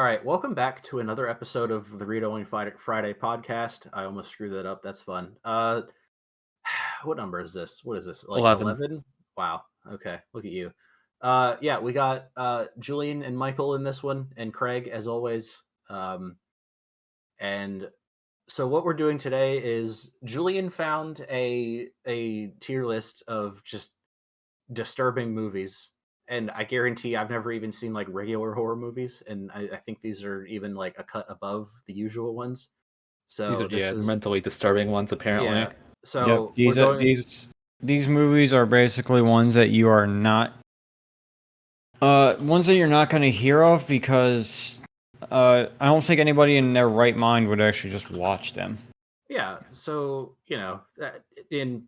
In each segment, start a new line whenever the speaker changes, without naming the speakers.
All right, welcome back to another episode of the Read Only Friday podcast. I almost screwed that up. That's fun. What number is this? What is this? Like
11.
11? Wow. Okay, look at you. Yeah, we got Julian and Michael in this one, and Craig as always. And so what we're doing today is Julian found a tier list of just disturbing movies, and I guarantee I've never even seen like regular horror movies, and I think these are even like a cut above the usual ones.
These
So
are
this is
mentally disturbing ones apparently.
yeah.
Yep.
So we're going.
These movies are basically ones that you are not ones that you're not going to hear of because I don't think anybody in their right mind would actually just watch them.
Yeah. So in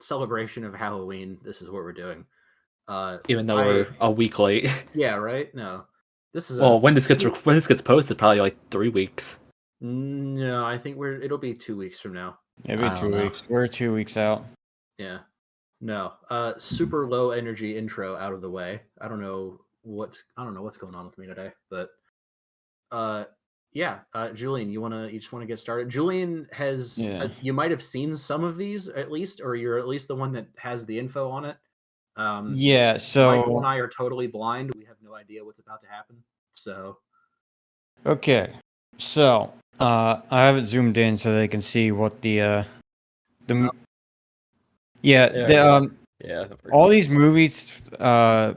celebration of Halloween, this is what we're doing.
Even though we're a week late.
Yeah. Right. No. This is
when this gets posted, probably like 3 weeks.
No, I think it'll be 2 weeks from now.
Maybe 2 weeks. We're 2 weeks out.
Yeah. No. Super low energy intro out of the way. I don't know what's going on with me today, but yeah. Julian, you just want to get started? Julian has you might have seen some of these at least, or you're at least the one that has the info on it.
Yeah, so
Michael and I are totally blind. We have no idea what's about to happen. So
okay. So I have it zoomed in so they can see what the all these movies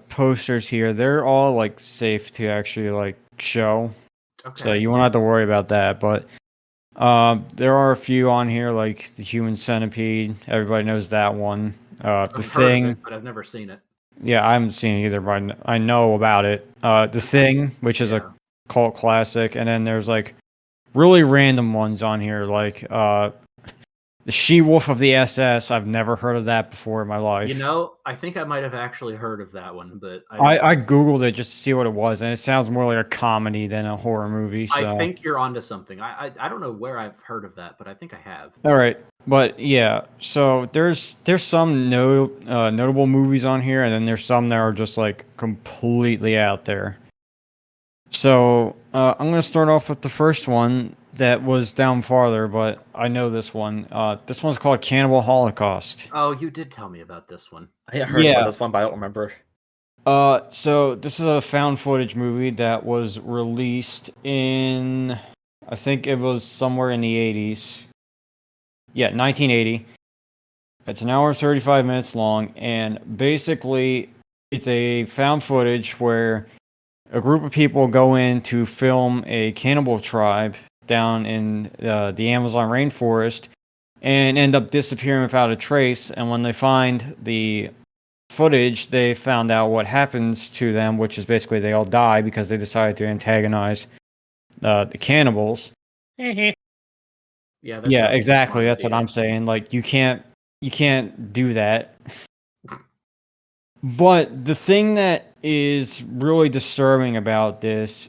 posters here, they're all like safe to actually like show. Okay. So you won't have to worry about that, but there are a few on here like the Human Centipede. Everybody knows that one. The Thing,
but I've never seen it.
Yeah, I haven't seen it either, but I know about it. The Thing, which is a cult classic, and then there's like really random ones on here, like the She-Wolf of the SS. I've never heard of that before in my life.
You know, I think I might have actually heard of that one, but
I Googled it just to see what it was, and it sounds more like a comedy than a horror movie. So.
I think you're onto something. I don't know where I've heard of that, but I think I have.
All right, but yeah, so there's some notable movies on here, and then there's some that are just like completely out there. So I'm gonna start off with the first one that was down farther, but I know this one. This one's called Cannibal Holocaust.
Oh, you did tell me about this one.
I heard about this one, but I don't remember.
So this is a found footage movie that was released in, I think it was somewhere in the 80s. Yeah, 1980. It's an hour and 35 minutes long, and basically it's a found footage where a group of people go in to film a cannibal tribe down in the Amazon rainforest and end up disappearing without a trace. And when they find the footage, they found out what happens to them, which is basically they all die because they decided to antagonize the cannibals.
Yeah,
exactly. That's what I'm saying. Like you can't do that. But the thing that is really disturbing about this,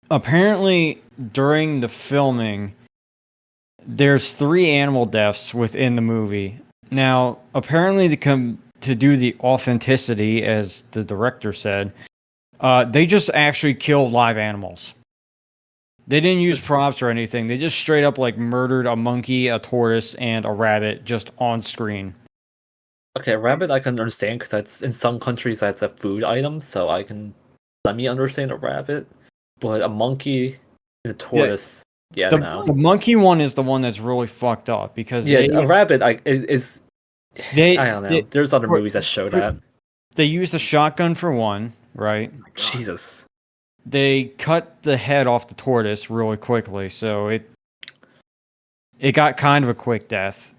apparently during the filming, there's 3 animal deaths within the movie. Now, apparently to do the authenticity, as the director said, they just actually killed live animals. They didn't use props or anything. They just straight up like murdered a monkey, a tortoise, and a rabbit just on screen.
Okay, rabbit I can understand because that's in some countries that's a food item, so I can understand a rabbit. But a monkey and a tortoise,
the monkey one is the one that's really fucked up because
a rabbit is. I don't know. There's other movies that show that.
They used a shotgun for one, right?
Oh
Jesus.
They cut the head off the tortoise really quickly, so it got kind of a quick death.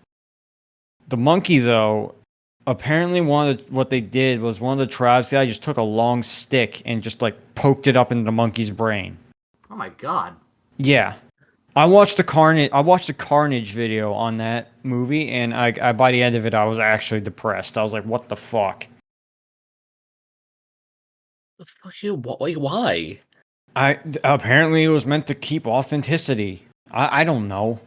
The monkey, though, apparently what they did was one of the tribes guy just took a long stick and just like poked it up into the monkey's brain.
Oh my god.
Yeah. I watched the Carnage video on that movie, and I by the end of it I was actually depressed. I was like, what the fuck?
The fuck you? Why?
Apparently it was meant to keep authenticity. I don't know.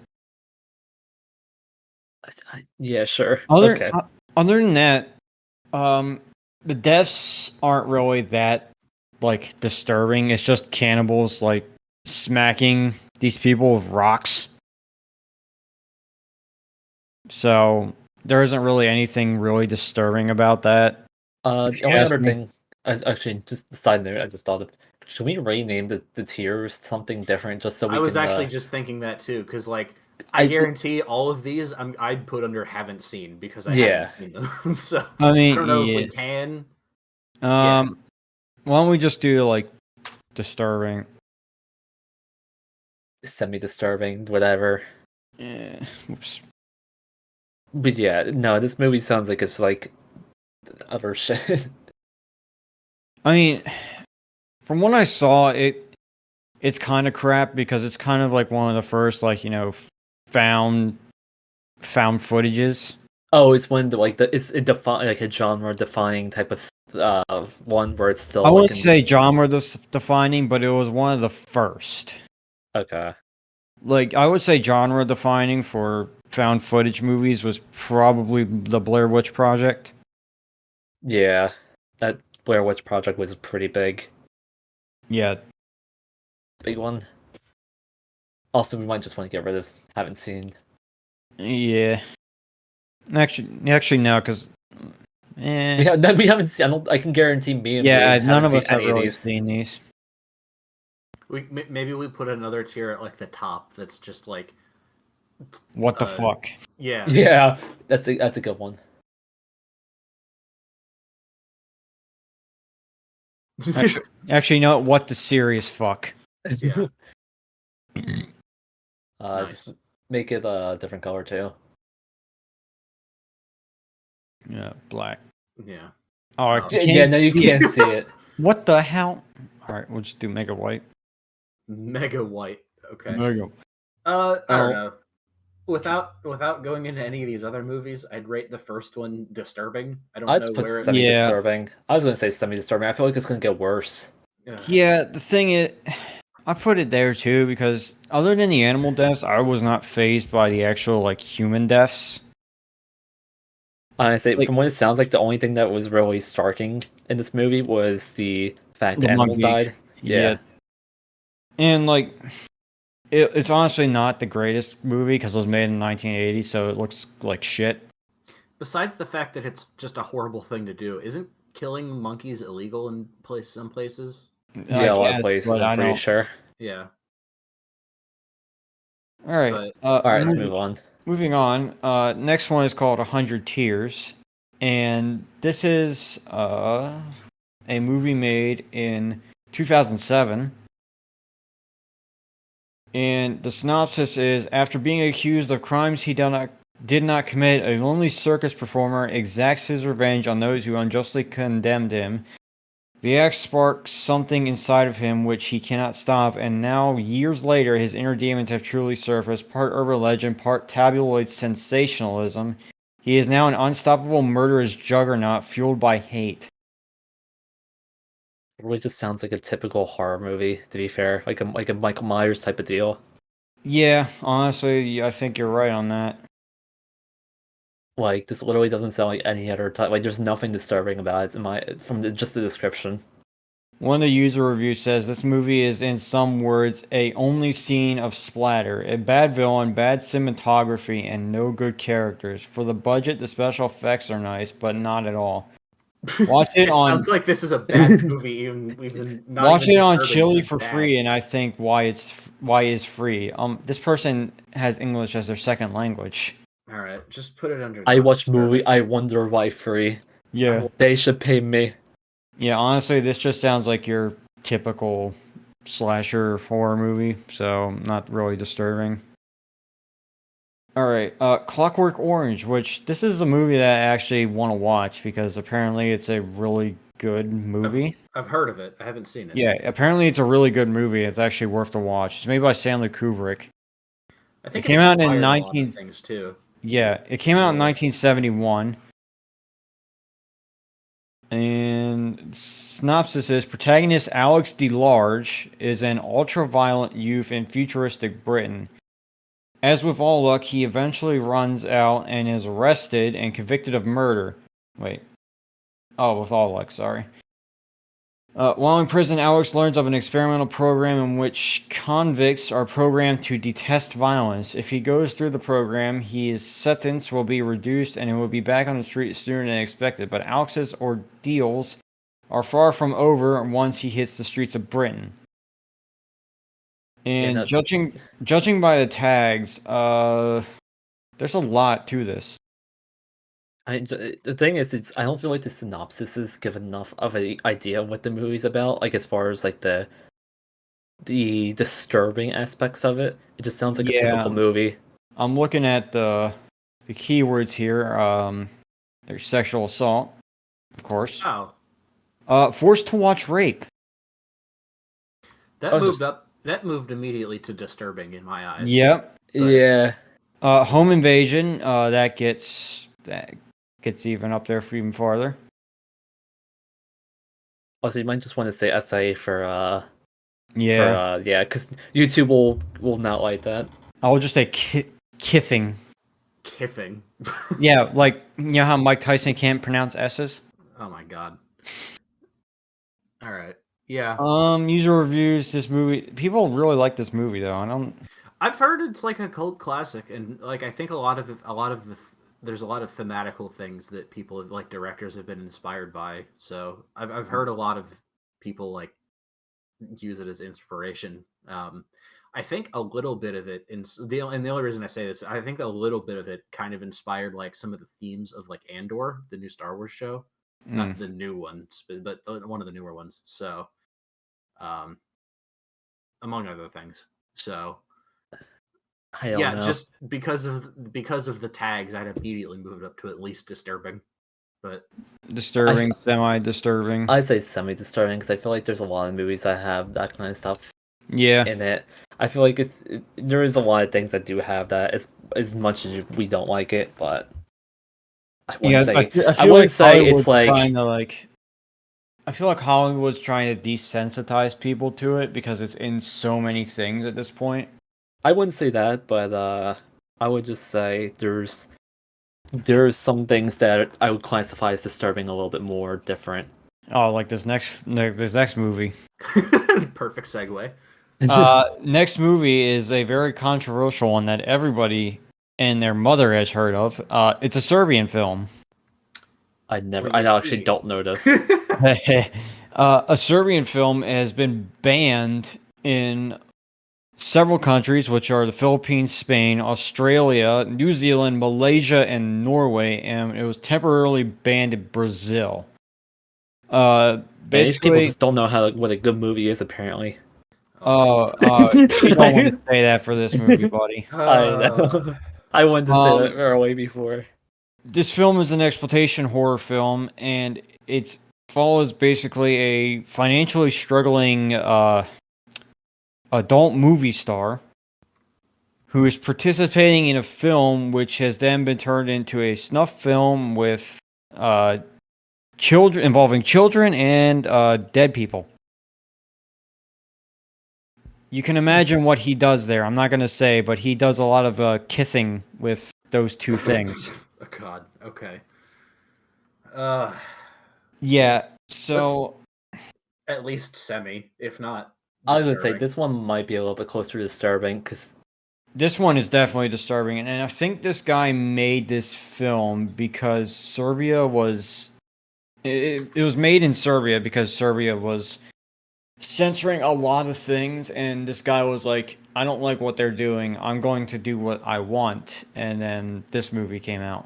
Yeah, sure.
Okay. Other than that, the deaths aren't really that like disturbing. It's just cannibals like smacking these people with rocks. So there isn't really anything really disturbing about that.
The
If you
only
ask
other
me.
thing, actually, just a side note, I just thought of, should we rename the tiers something different just so
I
we
was
can?
actually just thinking that too, because like I
I th-
guarantee all of these I'd put under haven't seen because I haven't
yeah,
seen them. So
I
I
mean,
don't know if we
yeah.
can. Yeah,
Why don't we just do like disturbing?
semi-disturbing, whatever.
Yeah. Oops.
But yeah, no, this movie sounds like it's like other shit.
I mean, from what I saw, it's kind of crap because it's kind of like one of the first like found footages.
Oh, it's when it's a like a genre defining type of one where it's
I
still like
wouldn't
in
say
this.
genre defining, but it was one of the first.
Okay.
Like I would say genre defining for found footage movies was probably the Blair Witch Project.
Yeah, that Blair Witch Project was a pretty
Yeah.
big one. Also, we might just want to get rid of haven't seen.
Yeah. Actually no, because
We haven't seen. I can guarantee me and Bree
yeah, none
haven't
of
seen
us have
any of
really
these.
seen these.
maybe we put another tier at like the top. That's just like
What the fuck?
yeah.
Yeah, that's a good one.
Actually, you know what the serious fuck?
Yeah.
Just
Nice.
make it a different color too.
Yeah, black.
Yeah.
Oh,
Oh.
you
Yeah,
can't.
no, you can't see it.
What the hell? All right, we'll just do mega white.
Mega white. Okay.
Mega.
I don't
Oh,
know. Without going into any of these other movies, I'd rate the first one disturbing. I don't
I'd
know
put
where it.
Yeah,
semi-disturbing. I was gonna say semi-disturbing. I feel like it's gonna get worse.
yeah. The thing is, I put it there too because other than the animal deaths, I was not phased by the actual like human deaths.
I say,
Like
from what it sounds like, the only thing that was really starking in this movie was the fact
the
animals
monkey.
died.
Yeah,
Yeah.
and like it's honestly not the greatest movie because it was made in 1980, so it looks like shit.
Besides the fact that it's just a horrible thing to do, isn't killing monkeys illegal in some places?
I
Yeah, a lot of
guess,
places,
but
I'm
I
pretty
know.
sure.
Yeah,
All right.
but
Alright, let's move on.
Moving on. Next one is called 100 Tears, and this is a movie made in 2007. And the synopsis is: after being accused of crimes he did not commit, a lonely circus performer exacts his revenge on those who unjustly condemned him. The act sparks something inside of him which he cannot stop, and now, years later, his inner demons have truly surfaced, part urban legend, part tabloid sensationalism. He is now an unstoppable murderous juggernaut fueled by hate.
It really just sounds like a typical horror movie, to be fair. Like a Michael Myers type of deal.
Yeah, honestly, I think you're right on that.
Like, this literally doesn't sound like any other type. Like, there's nothing disturbing about it just the description.
One of the user reviews says this movie is, in some words, a only scene of splatter, a bad villain, bad cinematography, and no good characters. For the budget, the special effects are nice, but not at all. Watch it
it
on
sounds like this is a bad movie, even not
watch
even
it on
disturbing,
Chili
just
for
bad.
free, and I think why is free. This person has English as their second language.
All right, just put it under.
I
Not
watch
disturbing.
movie, I wonder why free.
Yeah,
They should pay me.
yeah. Honestly, this just sounds like your typical slasher horror movie, so not really disturbing. All right, Clockwork Orange, which this is a movie that I actually want to watch because apparently it's a really good movie.
I've heard of it. I haven't seen it.
Yeah, apparently it's a really good movie. It's actually worth the watch. It's made by Stanley Kubrick.
I
It
think it
came out in
inspired a lot of
19
things too.
Yeah, it came out in
Visually.
1971. And synopsis is: protagonist Alex DeLarge is an ultra-violent youth in futuristic Britain. As with all luck, he eventually runs out and is arrested and convicted of murder. Wait. Oh, with all luck, sorry. While in prison, Alex learns of an experimental program in which convicts are programmed to detest violence. If he goes through the program, his sentence will be reduced and he will be back on the street sooner than expected. But Alex's ordeals are far from over once he hits the streets of Britain. And
Yeah,
judging by the tags, there's a lot to this.
The thing is, I don't feel like the synopsis is given enough of an idea of what the movie's about. Like as far as like the disturbing aspects of it, it just sounds like a typical movie.
I'm looking at the keywords here. There's sexual assault, of course.
Oh,
Forced to watch rape.
That moved immediately to disturbing in my eyes.
Yep.
But-
Yeah.
Home invasion. That gets even up there for even farther.
Also, you might just want to say SA for
Yeah.
because YouTube will not like that.
I will just say kiffing.
Kiffing.
Yeah, like you know how Mike Tyson can't pronounce S's.
Oh my god. All right. Yeah.
User reviews. This movie. People really like this movie though.
I've heard it's like a cult classic, and like I think there's a lot of thematical things that people like directors have been inspired by. So I've heard a lot of people like use it as inspiration. I think a little bit of it, and the only reason I say this, I think a little bit of it kind of inspired like some of the themes of like Andor, the new Star Wars show, not the new ones, but one of the newer ones. So, among other things. So,
know.
just because of the tags, I'd immediately moved up to at least disturbing. But
disturbing, semi-disturbing.
I'd say semi-disturbing because I feel like there's a lot of movies that have that kind of stuff.
Yeah.
In it, I feel like there is a lot of things that do have that as much as we don't like it, but I wouldn't say it's like
I feel like Hollywood's trying to desensitize people to it because it's in so many things at this point.
I wouldn't say that, but I would just say there's some things that I would classify as disturbing a little bit more different.
Oh, like this next movie.
Perfect segue.
Next movie is a very controversial one that everybody and their mother has heard of. It's a Serbian film.
I actually don't know this.
A Serbian film has been banned in several countries, which are the Philippines, Spain, Australia, New Zealand, Malaysia, and Norway, and it was temporarily banned in Brazil. Basically,
people just don't know what a good movie is, apparently.
You don't want to say that for this movie, buddy.
I know. I wanted to say that way before.
This film is an exploitation horror film, and it follows basically a financially struggling adult movie star who is participating in a film which has then been turned into a snuff film with involving children and dead people. You can imagine what he does there. I'm not going to say, but he does a lot of kissing with those two things.
Oh, God. Okay.
Yeah, so...
At least semi, if not disturbing.
I was going to say, this one might be a little bit closer to disturbing, because...
This one is definitely disturbing, and I think this guy made this film because Serbia was... It was made in Serbia because Serbia was censoring a lot of things, and this guy was like, I don't like what they're doing, I'm going to do what I want, and then this movie came out.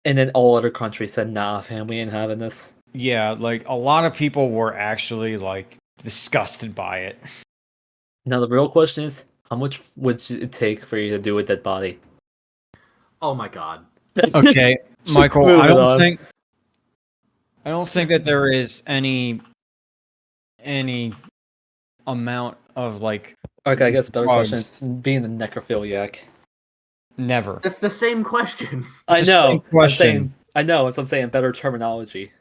And then all other countries said, nah, fam, we ain't having this.
Yeah, like, a lot of people were actually, like, disgusted by it.
Now the real question is, how much would it take for you to do a dead body?
Oh my god.
Okay, Michael, I don't think that there is any amount of, like...
Okay, I guess the better question is being a necrophiliac.
Never.
That's the same question.
I know.
Question.
I know. It's what I'm saying. Better terminology.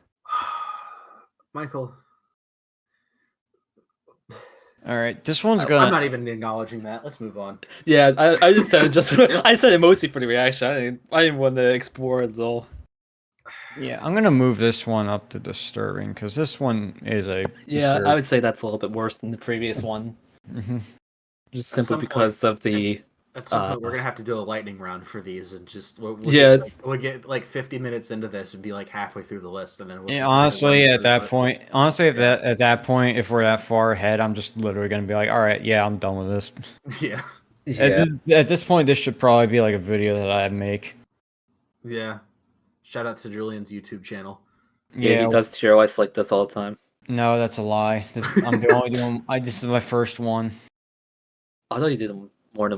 Michael.
All right, this one's gonna.
I'm not even acknowledging that. Let's move on.
Yeah, I just said it I said it mostly for the reaction. I didn't want to explore it at all.
Yeah, I'm gonna move this one up to disturbing because this one is a
Yeah, I would say that's a little bit worse than the previous one,
hmm
just
At
simply
some point,
because of the.
at some
Uh,
point, we're gonna have to do a lightning round for these, and just
yeah,
we'll get like 50 minutes into this and be like halfway through the list, and then we'll
Yeah,
just have to run
honestly, at
through
that
it.
point, honestly,
Yeah.
at that point, if we're that far ahead, I'm just literally gonna be like, all right, yeah, I'm done with this.
Yeah,
yeah.
At this point, this should probably be like a video that I make.
yeah. Shout out to Julian's YouTube channel.
Yeah, he
Yeah,
does tier lists like this all the time.
no, that's a lie. I'm the only doing. This is my first one.
I thought you did more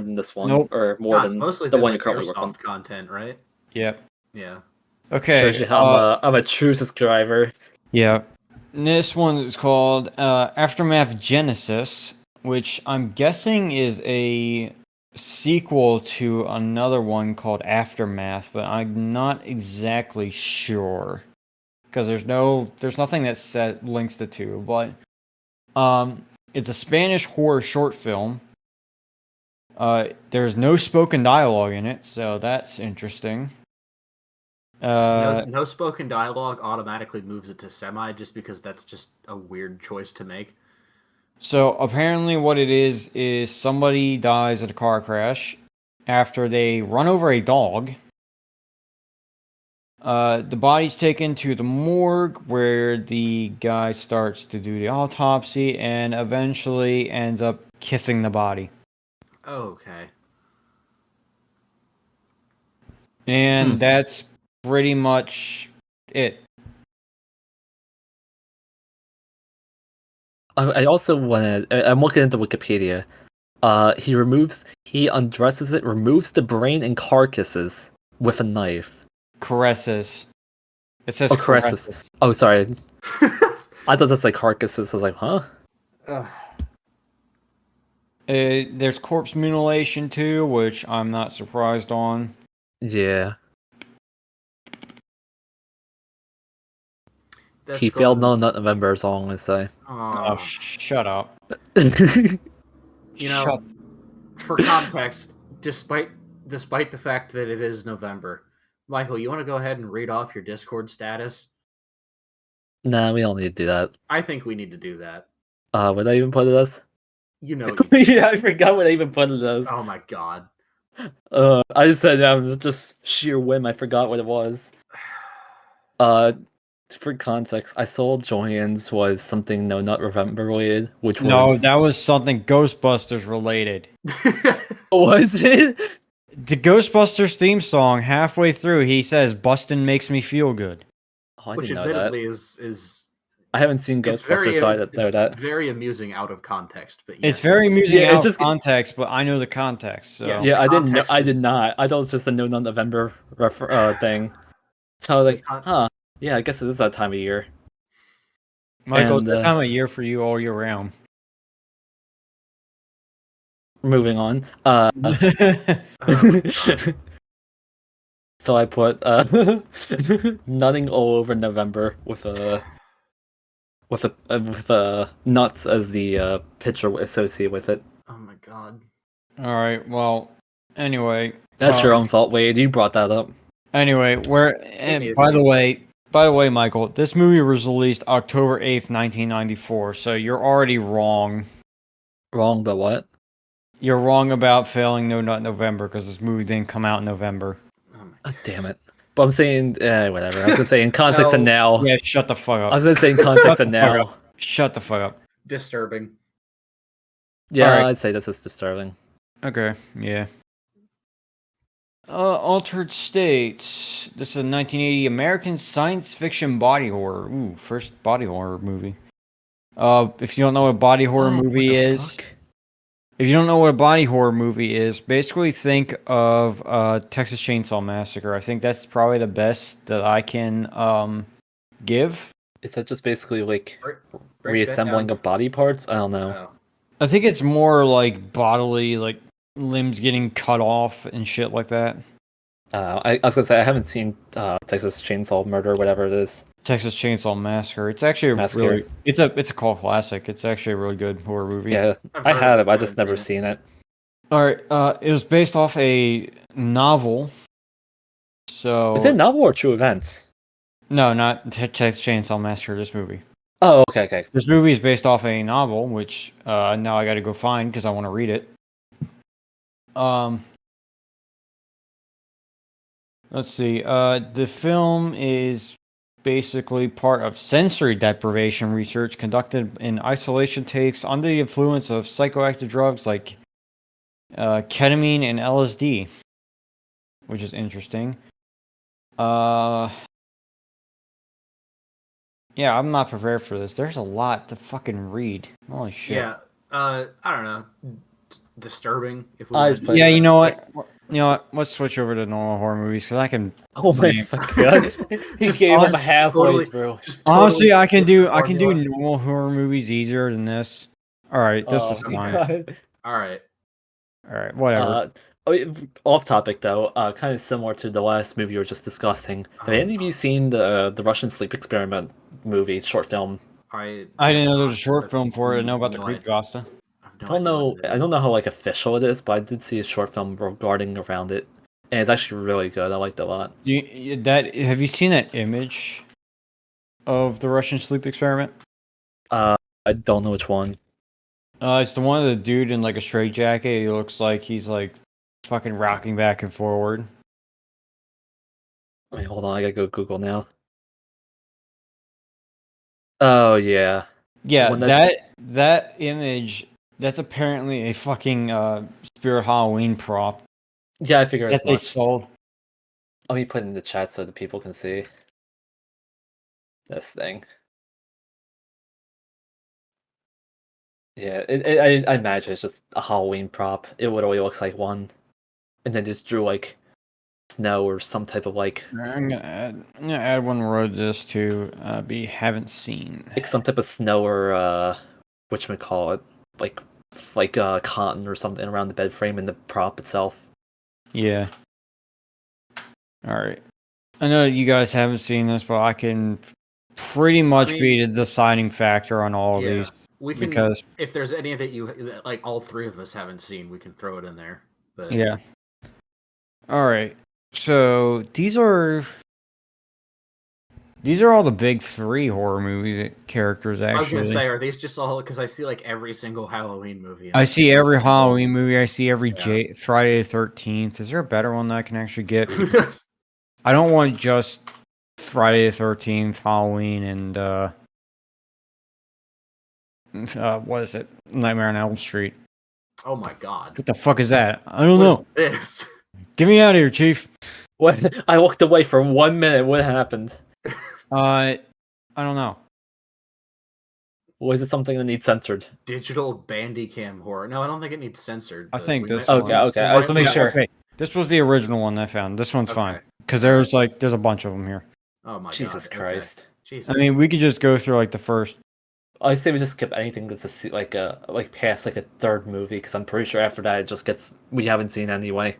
than this one,
Nope.
or more
No, it's
than
mostly
the
been
one you're
like
currently working on.
airsoft content, right?
Yep.
Yeah.
Shows
Okay.
you how I'm a true subscriber.
Yeah. This one is called Aftermath Genesis, which I'm guessing is a sequel to another one called Aftermath, but I'm not exactly sure because there's nothing that links the two. But it's a Spanish horror short film. There's no spoken dialogue in it, so that's interesting.
No spoken dialogue automatically moves it to semi, just because that's just a weird choice to make.
So apparently, what it is somebody dies in a car crash after they run over a dog. The body's taken to the morgue where the guy starts to do the autopsy and eventually ends up kissing the body.
Okay.
And that's pretty much it.
I also want to. I'm looking into Wikipedia. He undresses it, removes the brain and carcasses with a knife.
Caresses. It says
Caresses.
caresses.
Oh, sorry. I thought that's like carcasses. I was like, huh?
There's corpse mutilation too, which I'm not surprised on.
Yeah. He
That's
failed
going.
No Nut November, is all I'm gonna say.
Oh, shut up.
You know,
Shut.
for context, despite the fact that it is November, Michael, you want to go ahead and read off your Discord status?
Nah, we don't need to do that.
I think we need to do that.
What did I even put it as?
You know, you
Yeah, I forgot what I even put it as.
Oh my god.
I just said just sheer whim. I forgot what it was. For context, I saw Julian's was something No Nut November related, which was
No, that was something Ghostbusters related.
was it?
The Ghostbusters theme song, halfway through, he says, "Bustin' makes me feel good."
Oh, I
Which
didn't know that.
admittedly is
I haven't seen Ghostbusters, so I didn't know that.
very amusing out of context, but
It's
yes,
very amusing
Yeah,
out
it's
of
just-
context, but I know the context. So
Yes.
Yeah,
the
I didn't know.
context
I did
is-
not. I thought it was just a No Nut November thing. So I was like, huh? Yeah, I guess it is that time of year.
Michael,
And,
it's that time of year for you all year round.
Moving on. So I put nutting all over November with nuts as the picture associated with it.
Oh my god.
All right. Well, anyway,
That's your own fault, Wade. You brought that up.
Anyway, by the way, Michael, this movie was released October 8th, 1994. So you're already wrong.
Wrong, but what?
You're wrong about failing No Nut November because this movie didn't come out in November.
Oh, damn it. But I'm saying, whatever. I was gonna say in context and now.
Yeah, shut the fuck up.
I was gonna say in context and now.
Shut the fuck up.
Disturbing.
Yeah,
Alright.
I'd say this is disturbing.
Okay, yeah. Altered States. This is a 1980 American science fiction body horror. Ooh, first body horror movie. If you don't know what a body horror movie is, if you don't know what a body horror movie is, basically think of Texas Chainsaw Massacre. I think that's probably the best that I can give.
Is that just basically like
Break that
reassembling
down.
of body parts? I don't know.
Oh.
I think it's more like bodily, like limbs getting cut off and shit like that.
I was gonna say I haven't seen Texas Chainsaw Murder, whatever it is.
Texas Chainsaw Massacre. It's actually really it's a cult classic. It's actually a really good horror movie.
Yeah, I have it, but I just never seen it.
All right. It was based off a novel. So
Is it novel or true events?
no, not Texas Chainsaw Massacre. This movie.
Oh, okay.
This movie is based off a novel, which now I got to go find because I want to read it. Let's see. The film is basically part of sensory deprivation research conducted in isolation takes under the influence of psychoactive drugs like ketamine and LSD, which is interesting. Yeah, I'm not prepared for this. There's a lot to fucking read. Holy shit.
Yeah. I don't know. Disturbing. If we
I
want
just
to
put-
Yeah, you know
like,
what? You know what? Let's switch over to normal horror movies because I can.
Oh my
name-
fucking god! He
Just
gave up
honest-
halfway
totally-
through.
just
Honestly,
totally
I can
flip
do
the
I can do
formula.
normal horror movies easier than this. All right, this
Oh
is
my
fine.
god!
All right.
All right, whatever.
Off topic though, kind of similar to the last movie we were just discussing. Have any of you seen the Russian sleep experiment movie short film?
I
I didn't know there was a
have
short film for it. I know about the
no idea.
creepypasta.
I have no idea what it
I
is.
don't know how like official it is, but I did see a short film regarding around it, and it's actually really good. I liked it a lot.
Have you seen that image of the Russian sleep experiment?
I don't know which one.
It's the one of the dude in like a straitjacket. He looks like he's like fucking rocking back and forward.
Wait, hold on, I gotta go Google now. Oh yeah,
Yeah,
one that's
that image. That's apparently a fucking Spirit Halloween prop
yeah. I figure
that
as
they
much.
sold.
Let me put it in the chat so the people can see this thing. Yeah, I imagine it's just a Halloween prop. It literally looks like one, and then just drew like snow or some type of
I'm gonna add one word this to be haven't seen.
like some type of snow or whatchamacallit, like cotton or something around the bed frame and the prop itself.
Yeah. All right. I know you guys haven't seen this, but I can pretty much be the deciding factor on all of
Yeah,
these.
we can.
Because
If there's any that like all three of us haven't seen, we can throw it in there. But
yeah. All right. So these are all the big three horror movie characters.
I was gonna
Actually,
say, are these just all because I see like every single Halloween movie?
I see
every
every
single-
Halloween movie. I see every
Yeah.
Friday the 13th. Is there a better one that I can actually get? I don't want just Friday the 13th, Halloween, and what is it? Nightmare on Elm Street.
Oh my god!
What the fuck is that? I don't
What
know.
is this?
Get me out of here, Chief.
What? I walked away for 1 minute. What happened?
I don't know.
Was it something that needs censored?
Digital Bandicam horror. No, I don't think it needs censored.
I
but
think
we
this
might-
one.
Okay. I just want to make
Yeah,
sure.
Okay, this was the original one I found. This one's fine
Okay.
because there's a bunch of them here.
Oh my
Jesus
god!
Christ.
Okay. Jesus.
I mean, we could just go through like the first.
I say we just skip anything that's like past like a third movie because I'm pretty sure after that it just gets we haven't seen anyway.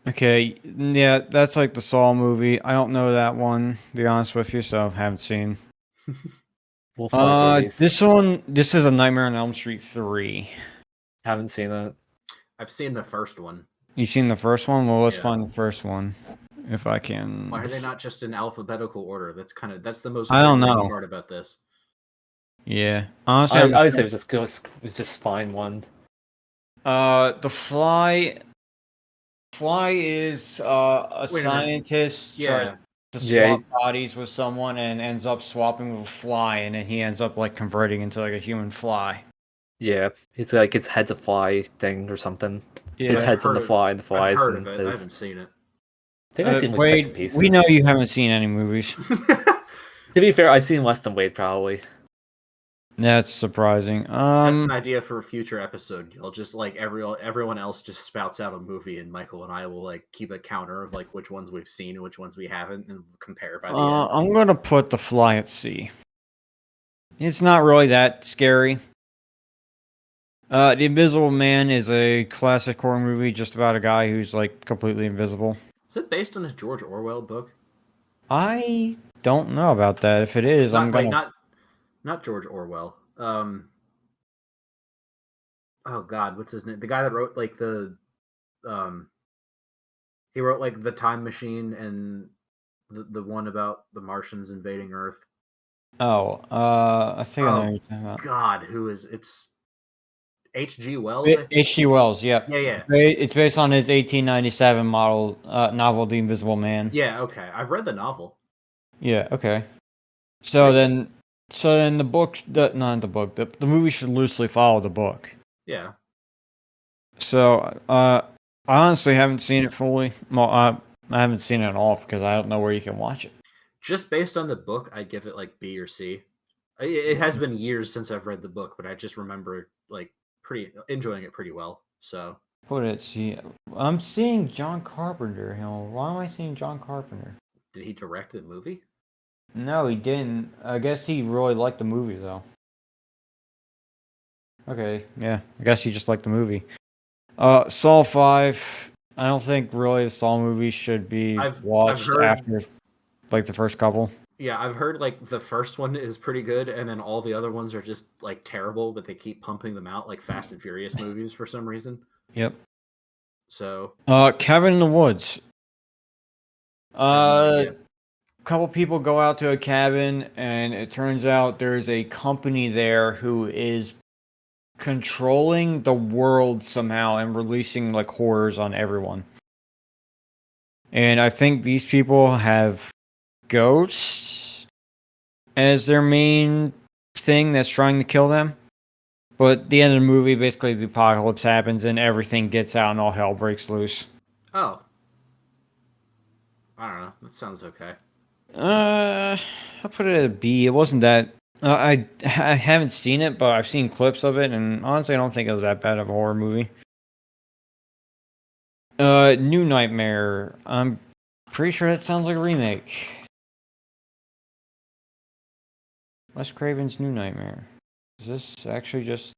Okay, yeah, that's like the Saw movie. I don't know that one, to be honest with you, so haven't seen.
We'll fly through these.
This is a Nightmare on Elm Street 3.
Haven't seen that.
I've seen the first one.
You seen the first one? Well, let's
Yeah.
find the first one, if I can.
Why are they not just in alphabetical order? That's the most
I don't
frustrating
know.
part about this.
Yeah, honestly,
I would say we just find one.
The Fly. Fly is a
Wait a minute.
scientist tries
Yeah.
to
Yeah.
swap bodies with someone and ends up swapping with a fly, and then he ends up like converting into like a human fly.
Yeah, he's like his head's a fly thing or something.
Yeah.
His head's in the fly, and the
I've
flies.
heard
and
of it. I
his...
haven't seen it.
I think I've seen like
Wade,
bits and pieces.
we know you haven't seen any movies.
To be fair, I've seen less than Wade probably.
That's surprising.
That's an idea for a future episode. You'll just like everyone else just spouts out a movie, and Michael and I will like keep a counter of like which ones we've seen and which ones we haven't, and compare by the end.
I'm gonna put The Fly at Sea. It's not really that scary. The Invisible Man is a classic horror movie just about a guy who's like completely invisible.
Is it based on the George Orwell book?
I don't know about that. If it is, I'm gonna.
Not George Orwell. Oh God, what's his name? The guy that wrote like the he wrote like The Time Machine and The one about the Martians invading Earth.
Oh, I think I know what you're talking about.
God, who is it's H.G. Wells?
H.G. Wells, yeah.
Yeah.
It's based on his 1897 novel, The Invisible Man.
Yeah, okay. I've read the novel.
Yeah, okay. So then the book, not the book, the movie should loosely follow the book.
Yeah.
So, I honestly haven't seen it fully. Well, I haven't seen it at all because I don't know where you can watch it.
Just based on the book, I'd give it like B or C. It has been years since I've read the book, but I just remember like pretty enjoying it pretty well. So
What did it see? I'm seeing John Carpenter. Why am I seeing John Carpenter?
did he direct the movie?
No, he didn't. I guess he really liked the movie though. Okay, yeah. I guess he just liked the movie. Saw 5. I don't think really the Saw movies should be watched
heard,
after like the first couple.
Yeah, I've heard like the first one is pretty good, and then all the other ones are just like terrible, but they keep pumping them out like Fast and Furious movies for some reason.
Yep.
So
Cabin in the Woods.
Yeah.
A couple people go out to a cabin, and it turns out there's a company there who is controlling the world somehow and releasing like horrors on everyone. And I think these people have ghosts as their main thing that's trying to kill them. But at the end of the movie, basically the apocalypse happens and everything gets out and all hell breaks loose.
Oh. I don't know. That sounds okay.
I'll put it at a B. It wasn't that. I haven't seen it, but I've seen clips of it, and honestly, I don't think it was that bad of a horror movie. New Nightmare. I'm pretty sure that sounds like a remake. Wes Craven's New Nightmare. Is this actually just...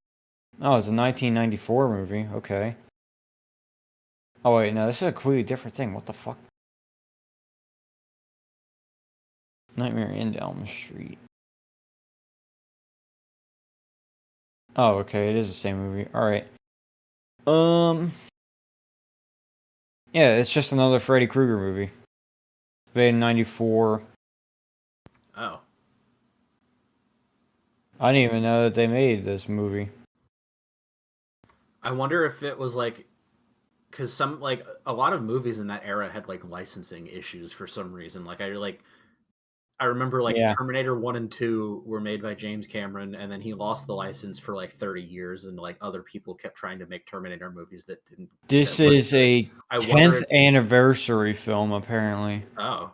Oh, it's a 1994 movie. Okay. Oh, wait, no, this is a completely different thing. What the fuck? Nightmare in Elm Street. Oh, okay, it is the same movie. Alright. Yeah, it's just another Freddy Krueger movie. Made in 94.
Oh.
I didn't even know that they made this movie.
I wonder if it was like, because some like a lot of movies in that era had like licensing issues for some reason. I remember like
Yeah.
Terminator 1 and 2 were made by James Cameron, and then he lost the license for like 30 years, and like other people kept trying to make Terminator movies that didn't.
This is a 10th anniversary film, apparently.
Oh.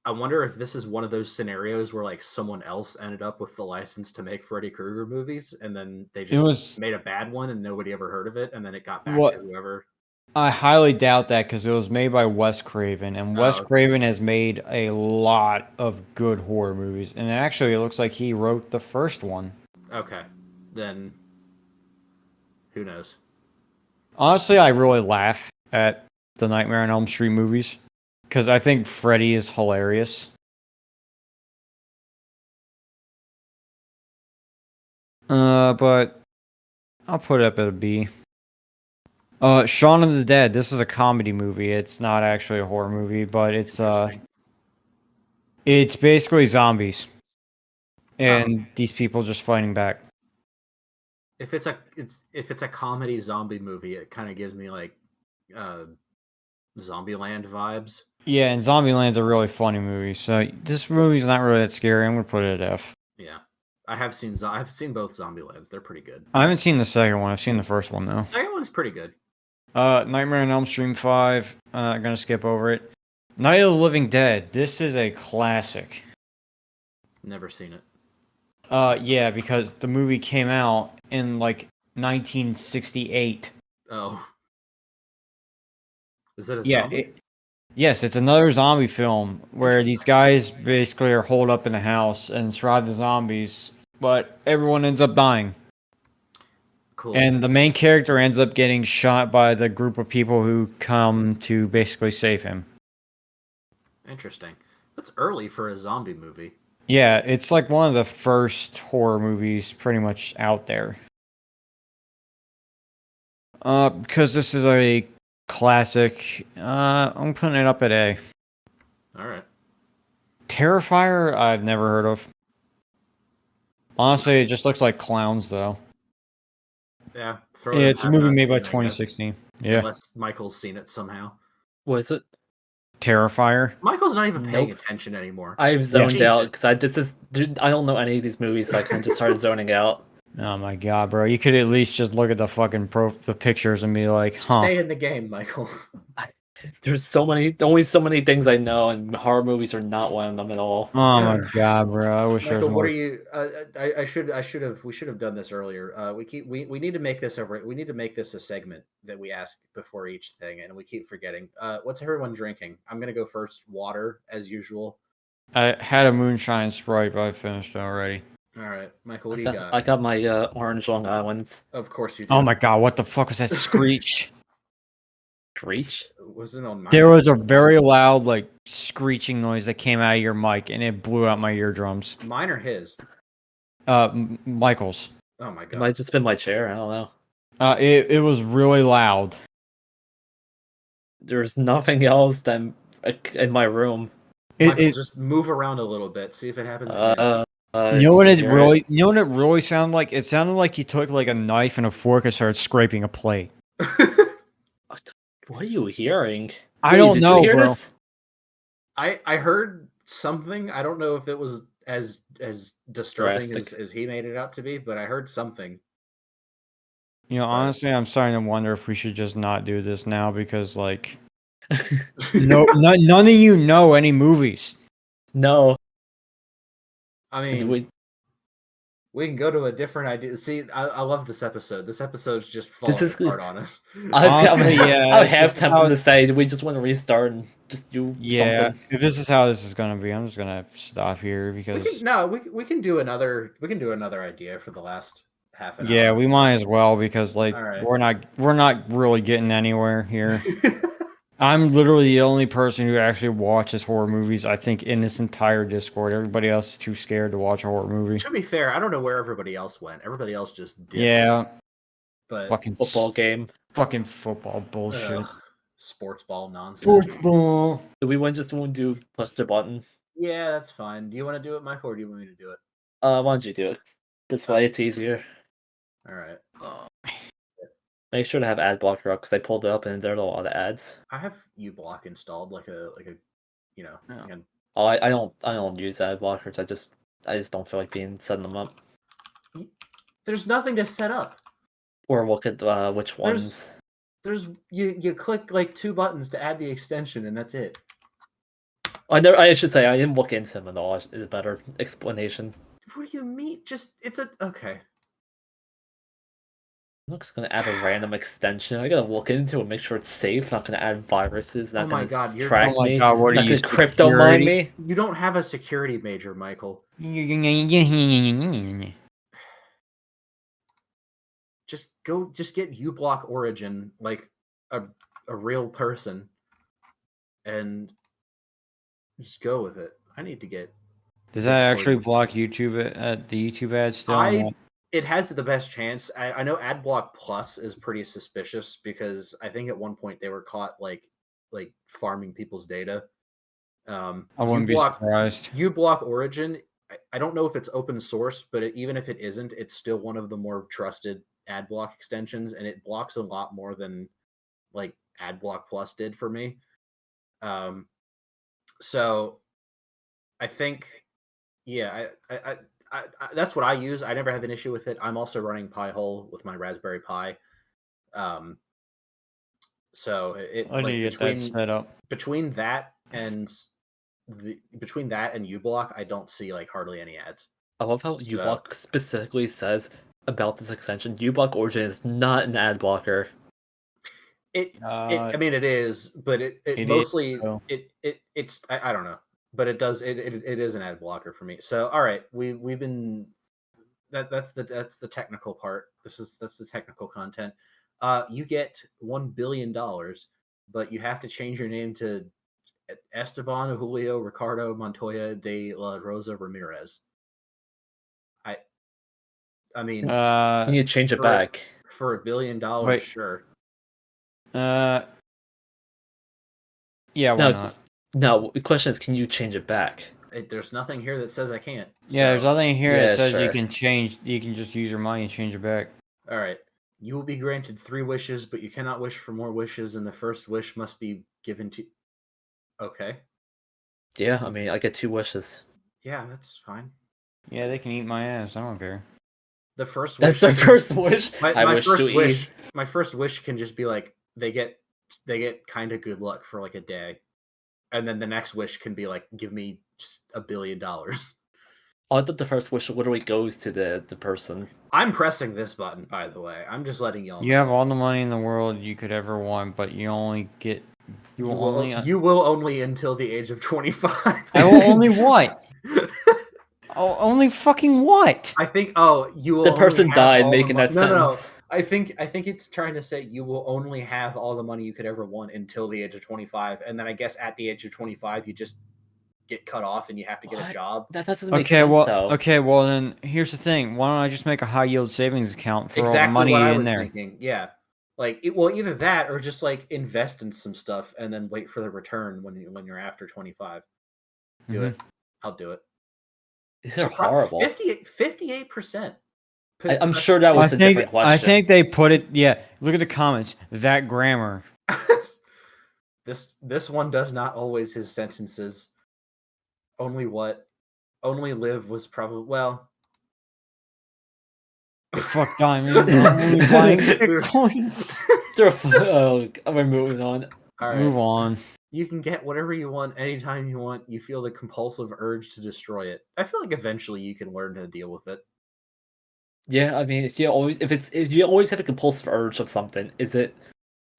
I wonder if this is one of those scenarios where like someone else ended up with the license to make Freddy Krueger movies, and then they just made a bad one and nobody ever heard of it, and then it got back to whoever.
I highly doubt that because it was made by Wes Craven, and Wes Craven has made a lot of good horror movies. And actually, it looks like he wrote the first one.
Okay, then who knows?
Honestly, I really laugh at the Nightmare on Elm Street movies because I think Freddy is hilarious. But I'll put it up at a B. Shaun of the Dead. This is a comedy movie. It's not actually a horror movie, but it's basically zombies, and these people just fighting back.
If it's a comedy zombie movie, it kind of gives me like Zombieland vibes.
Yeah, and Zombieland's a really funny movie. So this movie's not really that scary. I'm gonna put it at F.
Yeah, I've seen both Zombielands. They're pretty good.
I haven't seen the second one. I've seen the first one though.
The second one's pretty good.
Nightmare on Elm Street 5. I'm gonna skip over it. Night of the Living Dead. This is a classic.
Never seen it.
Yeah, because the movie came out in like 1968.
Oh. Is it a zombie?
Yes, it's another zombie film where these guys basically are holed up in a house and survive the zombies, but everyone ends up dying.
Cool.
And the main character ends up getting shot by the group of people who come to basically save him.
Interesting. That's early for a zombie movie.
Yeah, it's like one of the first horror movies pretty much out there. Because this is a classic, I'm putting it up at A.
All right.
Terrifier, I've never heard of. Honestly, it just looks like clowns, though.
Yeah, throw it in
It's a movie made by
I guess.
2016. Yeah.
Unless Michael's seen it somehow.
What is it?
Terrifier.
Michael's not even paying
Nope.
attention anymore.
I've zoned out
Jesus.
because I don't know any of these movies, so I kind of just started zoning out.
Oh my god, bro! You could at least just look at the fucking the pictures and be like, huh?
Stay in the game, Michael.
There's only so many things I know, and horror movies are not one of them at all.
Oh my god, bro! I wish there was
Michael, what
more.
are you? We should have done this earlier. We need to make this we need to make this a segment that we ask before each thing, and we keep forgetting. What's everyone drinking? I'm gonna go first. Water, as usual.
I had a moonshine Sprite, but I finished it already.
All right, Michael, what do you got?
I got my orange Long Island.
Of course you do.
Oh my god, what the fuck was that screech?
Screech?
Was it on?
There was a very loud, like, screeching noise that came out of your mic, and it blew out my eardrums.
Mine or his?
Michael's.
Oh my
It
god!
might just been my chair. I don't know.
It was really loud.
There's nothing else than in my room.
Michael, just move around a little bit. See if it happens again.
You know what it really? You know what it really sounded like? It sounded like you took like a knife and a fork and started scraping a plate.
What are you hearing?
I don't know,
Did you hear
bro.
this?
I heard something. I don't know if it was as disturbing
Drastic.
as he made it out to be, but I heard something.
You know, honestly, I'm starting to wonder if we should just not do this now because, like, none of you know any movies.
No.
I mean, we can go to a different idea. See, I love this episode. This episode's just falling apart on us.
I'm
it's
half
just
tempted to say we just want to restart and just do something.
If this is how this is gonna be, I'm just gonna stop here because
we can do another idea for the last half an hour.
yeah, we might as well because like
All right.
we're not really getting anywhere here. I'm literally the only person who actually watches horror movies, I think, in this entire Discord. Everybody else is too scared to watch a horror movie.
To be fair, I don't know where everybody else went. Everybody else just did.
Yeah.
But
fucking
football game.
Fucking football bullshit.
Sports ball nonsense.
Football.
Do we just want to do push the button?
Yeah, that's fine. Do you want to do it, Michael, or do you want me to do it?
Why don't you do it? This way it's easier.
All right.
Make sure to have ad blocker up because I pulled it up and there's a lot of ads.
I have uBlock installed, like a you know.
Oh, I don't use ad blockers. I just don't feel like setting them up.
There's nothing to set up.
Or look at which ones.
There's you click like 2 buttons to add the extension and that's it.
I should say I didn't look into them at all. Is a better explanation.
What do you mean? Okay.
I'm just gonna add a random extension. I gotta look into it, make sure it's safe. Not gonna add viruses. Not gonna track me.
God, what
not
are you,
gonna crypto mine me.
You don't have a security major, Michael. Just get uBlock Origin like a real person, and just go with it. I need to get.
Does that actually block YouTube at the YouTube ads still?
It has the best chance. I know AdBlock Plus is pretty suspicious because I think at one point they were caught like farming people's data.
I wouldn't be surprised.
uBlock Origin, I don't know if it's open source, but even if it isn't, it's still one of the more trusted AdBlock extensions, and it blocks a lot more than like AdBlock Plus did for me. So I think, yeah, I that's what I use. I never have an issue with it. I'm also running Pi-hole with my Raspberry Pi. So
I need to get that set up.
Between that and uBlock, I don't see like hardly any ads.
I love how uBlock specifically says about this extension. uBlock Origin is not an ad blocker.
I mean, it is, but it mostly it's I don't know. But it does it is an ad blocker for me. So all right, we've been that's the technical part. That's the technical content. You get $1 billion, but you have to change your name to Esteban Julio Ricardo Montoya de la Rosa Ramirez. I mean,
you need to change it back
for $1 billion. Sure.
Yeah, why not?
No, the question is, can you change it back?
There's nothing here that says I can't.
Yeah, there's
so-
nothing here
Yeah,
that says you
sure.
can change. You can just use your money and change it back.
All right. You will be granted 3 wishes, but you cannot wish for more wishes, and the first wish must be given to. Okay.
Yeah, I mean, I get 2 wishes.
Yeah, that's fine.
Yeah, they can eat my ass. I don't care.
The first
That's
wish.
their first wish.
My
I wish
first
to
wish.
eat.
My first wish can just be like they get kind of good luck for like a day, and then the next wish can be like give me just $1 billion.
Oh, I thought the first wish literally goes to the person.
I'm pressing this button, by the way. I'm just letting y'all
You
know.
have all the money in the world you could ever want, but you only get. You will only.
You will only until the age of 25.
I will only what? Oh, only fucking what?
I think. Oh, you will.
The
only
person
have
died
all the
making that
No, no.
sentence.
I think it's trying to say you will only have all the money you could ever want until the age of 25, and then I guess at the age of 25 you just get cut off and you have to get a
What?
job.
That doesn't make
Okay,
sense,
well,
though.
okay, well then here's the thing. Why don't I just make a high yield savings account for all the
Exactly
money
what I
in
was
there?
thinking. Yeah, like well, either that or just like invest in some stuff and then wait for the return when you're after 25. Do it. I'll do it.
These are horrible.
58%.
I'm sure that was a different question.
I think they put it. Yeah, look at the comments. That grammar.
This one does not always his sentences. Only live was probably well.
Fuck diamond. I'm only buying Bitcoins.
We're moving on.
All right.
Move on.
You can get whatever you want anytime you want. You feel the compulsive urge to destroy it. I feel like eventually you can learn to deal with it.
Yeah, I mean, if you always have a compulsive urge of something,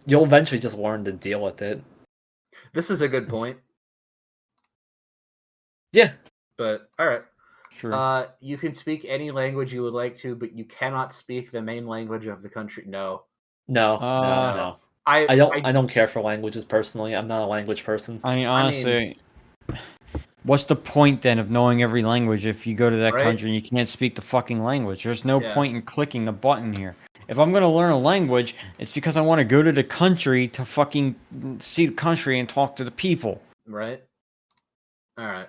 you'll eventually just learn to deal with it.
This is a good point.
Yeah.
But all right.
Sure.
You can speak any language you would like to, but you cannot speak the main language of the country. No.
No. I don't care for languages personally. I'm not a language person.
I mean, honestly, what's the point then of knowing every language if you go to that country and you can't speak the fucking language? There's no point in clicking the button here. If I'm gonna learn a language, it's because I want to go to the country to fucking see the country and talk to the people.
Right. All right.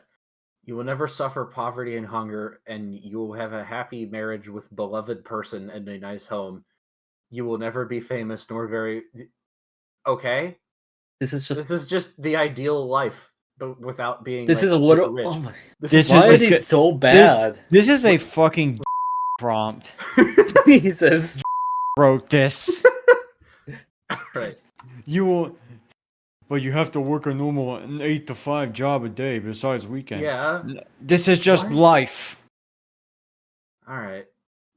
You will never suffer poverty and hunger, and you will have a happy marriage with beloved person and a nice home. You will never be famous nor very. Okay.
This is
just the ideal life, but without being.
This is a
super
little.
rich.
Oh my!
Why
are these so bad?
This is a fucking prompt.
Jesus
wrote this.
Right.
You will. But you have to work a normal 8 to 5 job a day besides weekends.
Yeah.
This is just life.
All right.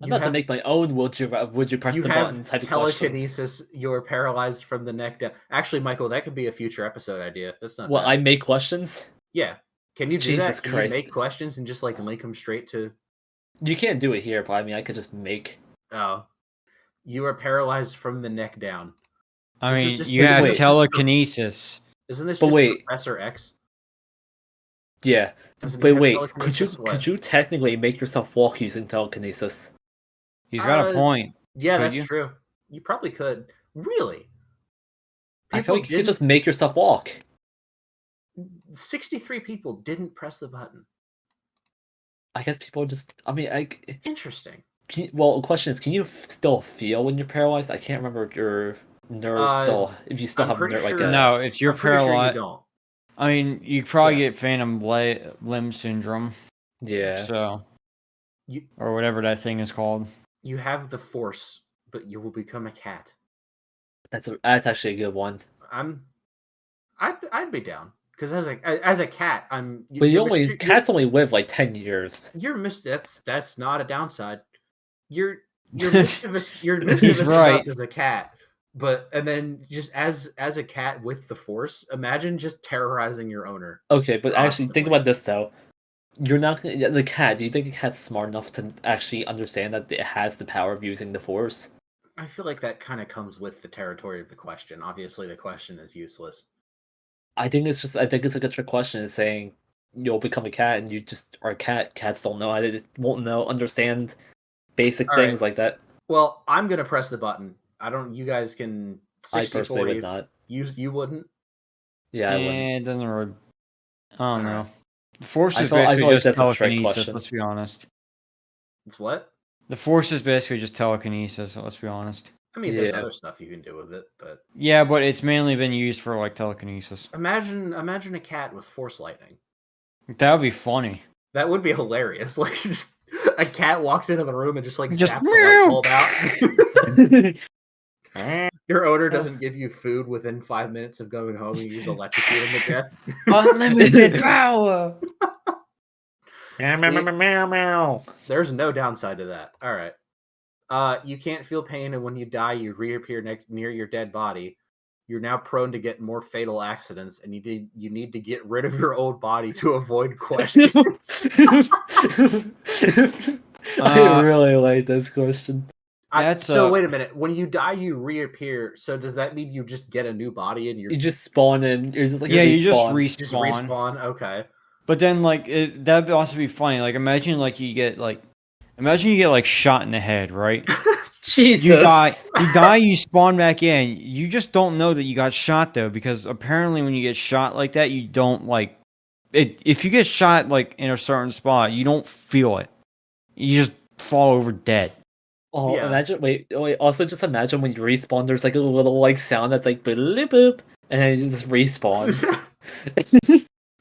I'm about to make my own would you press the button type of
telekinesis. You're paralyzed from the neck down. Actually, Michael, that could be a future episode idea. That's not
Well,
bad.
I make questions?
Yeah. Can you do
Jesus
that? Can
Christ.
you make questions and just like link them straight to...
You can't do it here, but I mean, I could just make...
Oh. You are paralyzed from the neck down.
I mean, you have telekinesis.
Isn't this just Professor X?
Yeah. But wait, could you technically make yourself walk using telekinesis?
He's got a point.
Yeah, that's true. You probably could. Really?
I feel like you could just make yourself walk.
63 people didn't press the button.
I guess people just... I mean,
Interesting.
Well, the question is, can you still feel when you're paralyzed? I can't remember if your nerves still... If you still have nerve,
No, if you're paralyzed...
Sure you don't.
I mean, you probably get phantom limb syndrome.
Yeah.
So... or whatever that thing is called.
You have the force, but you will become a cat.
That's actually a good one.
I'd be down because as a cat,
But cats only live like 10 years.
That's not a downside. You're mischievous. You're mischievous enough as a cat, and then just as a cat with the force, imagine just terrorizing your owner.
Okay, but actually think about this though. You're not the cat. Do you think a cat's smart enough to actually understand that it has the power of using the force?
I feel like that kind of comes with the territory of the question. Obviously, the question is useless.
I think it's like a trick question. Is saying you'll become a cat and you just are a cat. Cats don't know. They won't understand basic things like that.
Well, I'm gonna press the button. You guys can. 60,
I personally
40,
would not.
You wouldn't.
Yeah, I wouldn't.
It doesn't really I don't know.
Alright.
The Force
I
is
feel
basically
like
just
that's a trick
telekinesis.
question.
Let's be honest.
It's what?
The Force is basically just telekinesis. Let's be honest.
I mean, there's
Yeah.
other stuff you can do with it, but
Yeah, but it's mainly been used for like telekinesis.
imagine a cat with force lightning.
That would be funny.
That would be hilarious. Like, just a cat walks into the room and just like
Just
zaps the light bulb out. Your owner
Oh.
doesn't give you food within 5 minutes of going home. You just electrocute him to death.
Unlimited power.
Meow,
See?
meow, meow, meow, meow.
There's no downside to that. All right. You can't feel pain, and when you die, you reappear near your dead body. You're now prone to get more fatal accidents, and you need to get rid of your old body to avoid questions.
I really like this question.
So wait a minute. When you die, you reappear. So does that mean you just get a new body and
You just spawn in. You're just like
Yeah, you just
respawn.
just respawn? Okay.
But then, like, that'd also be funny. Like, imagine you get shot in the head, right?
Jesus.
You die, you spawn back in. You just don't know that you got shot though, because apparently when you get shot like that, you don't like it. If you get shot like in a certain spot, you don't feel it. You just fall over dead.
Oh,
Yeah.
imagine! Wait. Also, just imagine when you respawn. There's like a little like sound that's like boop boop, and then you just respawn.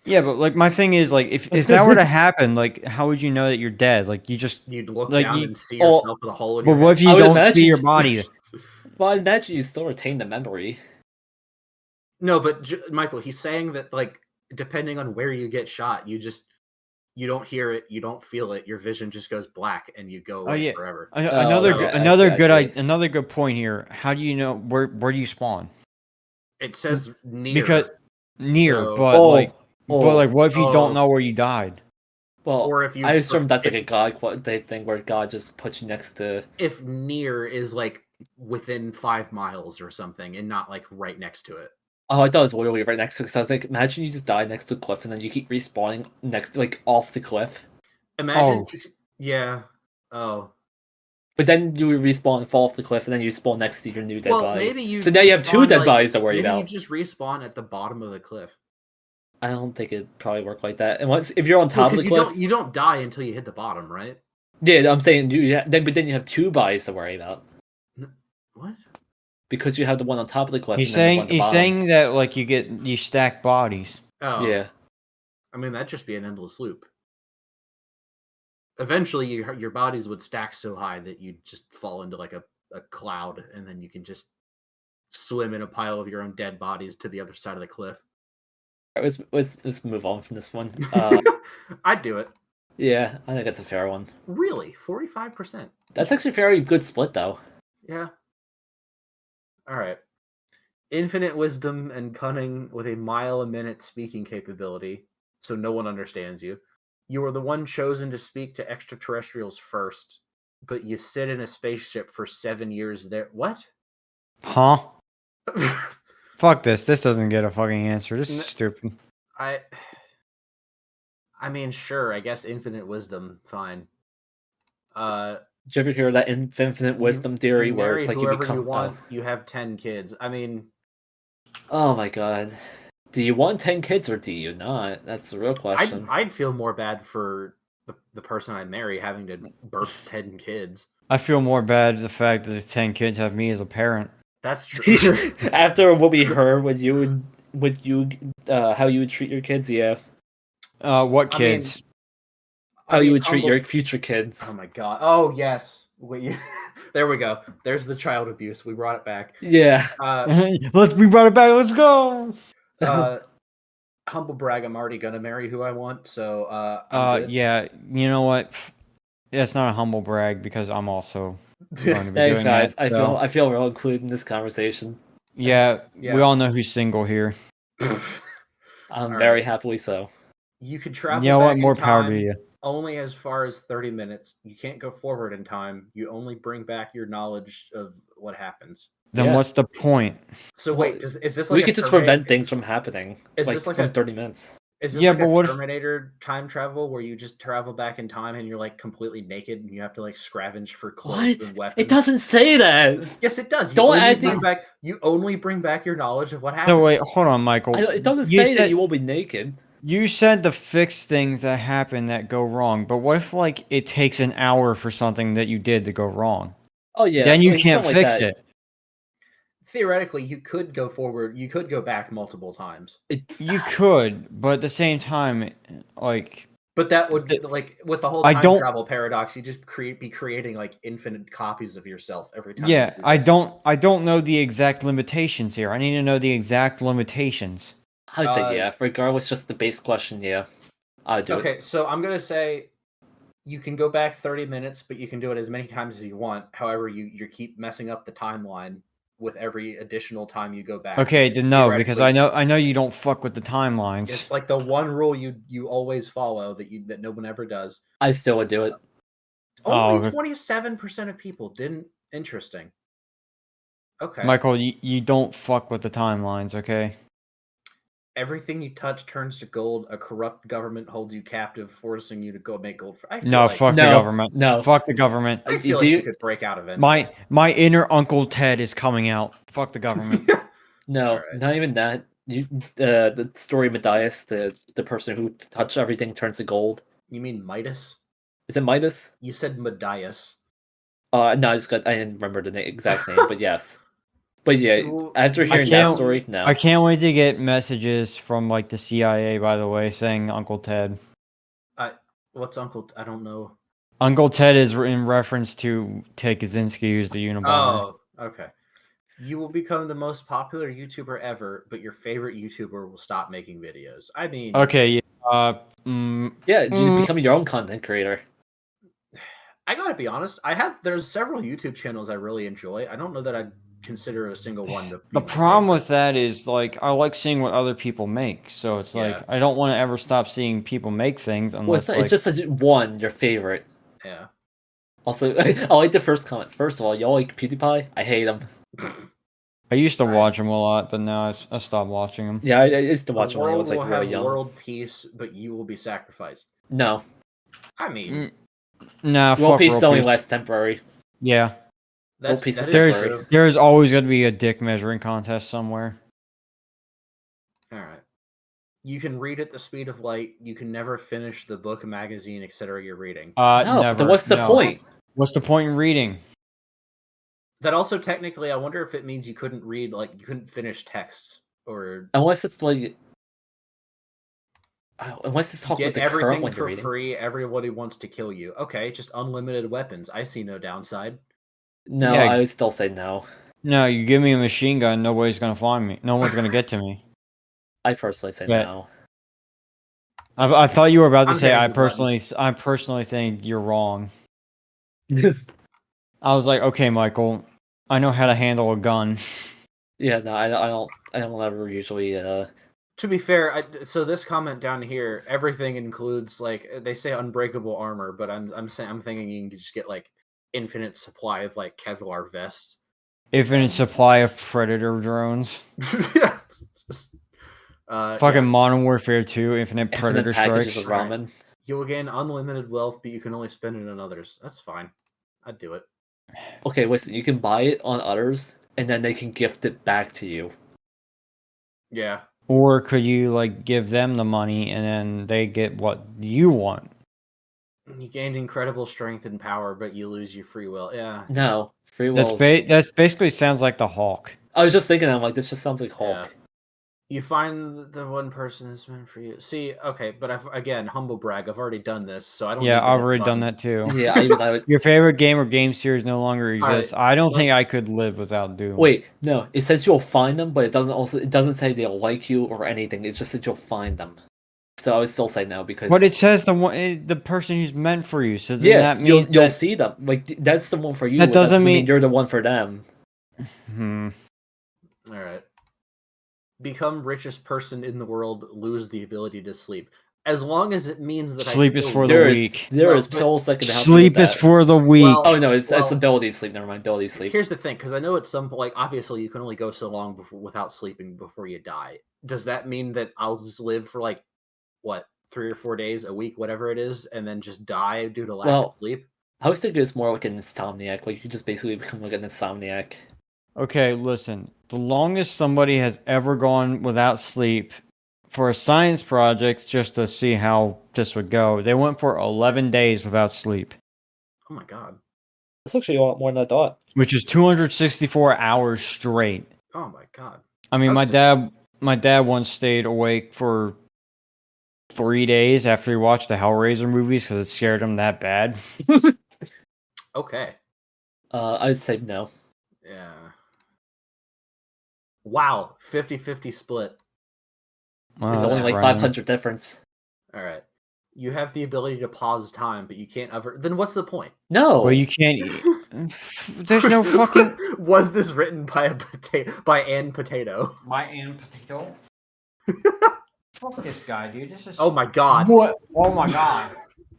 Yeah, but like my thing is like if that were to happen, like how would you know that you're dead? Like
You'd look
like,
down and see yourself with a hole in
But
your
what
head.
if you
I would
don't see
imagine-
your body?
Well, I imagine you still retain the memory.
No, but Michael, he's saying that like depending on where you get shot, you don't hear it, you don't feel it, your vision just goes black and you go away forever.
Another
I see.
another good point here. How do you know where do you spawn?
It says near.
Because near,
so-
but what if you don't
Oh.
know where you died?
Well,
Or if you
I assume that's
if-
like a God thing where God just puts you next to.
if near is like within 5 miles or something and not like right next to it.
Oh, I thought it was literally right next to it. Because I was like, imagine you just die next to a cliff and then you keep respawning next, like off the cliff.
Imagine yeah. Oh.
But then you respawn and fall off the cliff, and then you spawn next to your new dead
Well,
body.
maybe you
So now you have two
respawn,
dead
like,
bodies to worry
maybe
about.
you just respawn at the bottom of the cliff.
I don't think it'd probably work like that. And once if you're on top of the cliff,
you don't die until you hit the bottom, right?
yeah, I'm saying but then you have two bodies to worry about
What?
because you have the one on top of the cliff.
He's
and then the one
saying
at the
he's
bottom.
saying that like you stack bodies.
Oh.
Yeah.
I mean, that'd just be an endless loop. Eventually, your bodies would stack so high that you'd just fall into like a cloud, and then you can just swim in a pile of your own dead bodies to the other side of the cliff.
Let's move on from this one.
I'd do it.
Yeah, I think that's a fair one.
Really? 45%.
That's actually a very good split, though.
Yeah. All right. Infinite wisdom and cunning with a mile a minute speaking capability, so no one understands you. You are the one chosen to speak to extraterrestrials first, but you sit in a spaceship for 7 years there. What?
Huh? Fuck this. This doesn't get a fucking answer. This is stupid.
I mean, sure, I guess infinite wisdom, fine.
Did you ever hear that infinite wisdom theory
you
where
marry
it's like
whoever
you become
you want, you have 10 kids. I mean,
Oh my god. Do you want 10 kids or do you not? That's the real question.
I'd feel more bad for the person I marry having to birth 10 kids.
I feel more bad the fact that the 10 kids have me as a parent.
That's true.
After what we heard, how you would treat your kids, yeah.
What kids?
How you would treat your future kids.
Oh my god. Oh yes. Wait, there we go. There's the child abuse. We brought it back.
Yeah.
We brought it back. Let's go.
Humble brag. I'm already gonna marry who I want. So I'm good.
Yeah. You know what? That's not a humble brag because I'm also going to be
Thanks,
doing
guys.
that. So.
I feel real included in this conversation.
Yeah, we all know who's single here.
I'm very happily so.
You could travel.
You know what?
back
More
in
power
time
to you.
Only as far as 30 minutes. You can't go forward in time. You only bring back your knowledge of what happens.
Then what's the point?
So wait, is this like
we could just prevent things from happening?
Is
like
this like
for
a
30 minutes?
Is this
Yeah,
like
but
a
what if-
Terminator time travel where you just travel back in time and you're like completely naked and you have to like scavenge for clothes
What?
and weapons?
It doesn't say that.
Yes, it does. You only bring back your knowledge of what happened.
No, wait, hold on, Michael.
It doesn't
You
say
said-
that you will be naked.
You said to fix things that happen that go wrong, but what if like it takes an hour for something that you did to go wrong?
Oh yeah,
Then you
like
can't
something like
fix
that.
it.
Theoretically, you could go forward. You could go back multiple times.
You could, but at the same time, like
But that would
th-
like with the whole
I
time
don't.
travel paradox, you just be creating like infinite copies of yourself every time you
Yeah,
do
I
this.
don't. I don't know the exact limitations here. I need to know the exact limitations.
I say yeah. Regardless, just the base question, yeah. I do it.
Okay, so I'm gonna say you can go back 30 minutes, but you can do it as many times as you want. However, you keep messing up the timeline with every additional time you go back.
Okay, then no, because
Theoretically,
I know you don't fuck with the timelines.
it's like the one rule you always follow that no one ever does.
I still would do it.
Only
Oh,
27% of people didn't. Interesting. Okay.
Michael, you don't fuck with the timelines, okay?
Everything you touch turns to gold. A corrupt government holds you captive, forcing you to go make gold. I feel
No,
like
fuck the
No,
government.
no.
Fuck the government.
I
You
feel like you could break out eventually.
My inner Uncle Ted is coming out. Fuck the government.
No,
Alright.
not even that. You the story of Midas, the person who touched everything turns to gold.
You mean Midas?
Is it Midas?
You said Midas.
No, I didn't remember the exact name, but yes. But yeah,
You-
after
you
hearing that
can't-
story, no.
I can't wait to get messages from like the CIA, by the way, saying Uncle Ted.
What's Uncle? I don't know.
Uncle Ted is in reference to Ted Kaczynski, who's the Unabomber.
Oh, okay. You will become the most popular YouTuber ever, but your favorite YouTuber will stop making videos. I mean,
Okay, yeah.
Yeah, you become your own content creator.
I gotta be honest. There's several YouTube channels I really enjoy. I don't know that I'd consider a single one to be
The
my
problem
favorite.
with that is like I like seeing what other people make, so it's
Yeah.
like I don't want to ever stop seeing people make things
Well,
unless
it's, not,
like
it's just as one, your favorite.
Yeah.
Also, I like the first comment. First of all, y'all like PewDiePie? I hate him.
I used to
Right.
watch him a lot, but now I stopped watching him.
Yeah, I used to
The
watch him when I
world
was like
will
really
have
young.
world peace, but you will be sacrificed.
No,
I mean,
Nah,
world
fuck
peace
world
is only
peace.
last temporary.
Yeah,
that's
peace is
that is
temporary.
true.
there's always going to be a dick measuring contest somewhere.
All right. You can read at the speed of light. You can never finish the book, magazine, etc. you're reading.
No,
Never.
then what's the
no.
point?
What's the point in reading?
That also technically, I wonder if it means you couldn't read, like you couldn't finish texts or
Unless it's like, unless it's talking
get
about the current
everything
one you're
for
reading.
free. Everybody wants to kill you. Okay, just unlimited weapons. I see no downside.
No,
Yeah.
I would still say no.
No, you give me a machine gun, nobody's going to find me. No one's going to get to me.
I personally say
Yeah.
no.
I thought you were about to
I'm
say
getting
I
the button.
personally think you're wrong. I was like, okay, Michael, I know how to handle a gun.
Yeah, no, I don't ever usually.
To be fair, so this comment down here, everything includes like they say unbreakable armor, but I'm thinking you can just get like infinite supply of like Kevlar vests.
Infinite supply of predator drones.
Yeah, it's just,
Fucking
yeah.
Modern Warfare 2, infinite
Infinite
predator
packages
strikes.
of ramen.
You will gain unlimited wealth, but you can only spend it on others. That's fine. I'd do it.
Okay, listen, you can buy it on others, and then they can gift it back to you.
Yeah.
Or could you like give them the money and then they get what you want?
You gained incredible strength and power, but you lose your free will. Yeah.
No, free will.
That's basically sounds like the Hulk.
I was just thinking, I'm like, this just sounds like Hulk.
Yeah. You find the one person that's meant for you. See, okay, but again, humble brag. I've already done this, so I don't.
Yeah,
need to
I've
hit
already
the
done
button.
that too.
Yeah, I would.
Your favorite game or game series no longer
All right,
exists. I don't
let-
think I could live without Doom.
Wait, no. It says you'll find them, but it doesn't say they'll like you or anything. It's just that you'll find them. So I would still say no because.
But it says the person who's meant for you. So then
Yeah,
that means
you'll
that,
see them. Like that's the one for you.
That
but
doesn't mean-
you're the one for them.
All right. Become richest person in the world. Lose the ability to sleep. As long as it means that
Sleep
I
is
still
for the
There is
weak.
there
Well,
is
but
pills that can help you with
Sleep is
that.
for the weak.
Well,
Oh no, it's
well,
ability to sleep. Never mind, ability to sleep.
Here's the thing, because I know at some point, like obviously, you can only go so long without sleeping before you die. Does that mean that I'll just live for like what 3 or 4 days, a week, whatever it is, and then just die due to lack of sleep?
I was thinking it's more like an insomniac. Like you just basically become like an insomniac.
Okay, listen. The longest somebody has ever gone without sleep for a science project, just to see how this would go, they went for 11 days without sleep,
Oh my god.
That's actually a lot more than I thought.
which is 264 hours straight.
Oh my god.
I mean,
That was
my dad once stayed awake for 3 days after he watched the Hellraiser movies because it scared him that bad.
Okay.
I'd say no.
Yeah. Wow. 50-50 split.
Wow,
It's
that's
only like
surprising.
500 difference.
All right. You have the ability to pause time, but you can't ever. Then what's the point?
No.
Well, you can't. There's no fucking.
Was this written by a by Ann Potato?
My Ann Potato. Fuck this guy, dude. This is.
Oh my god.
What? Oh my god.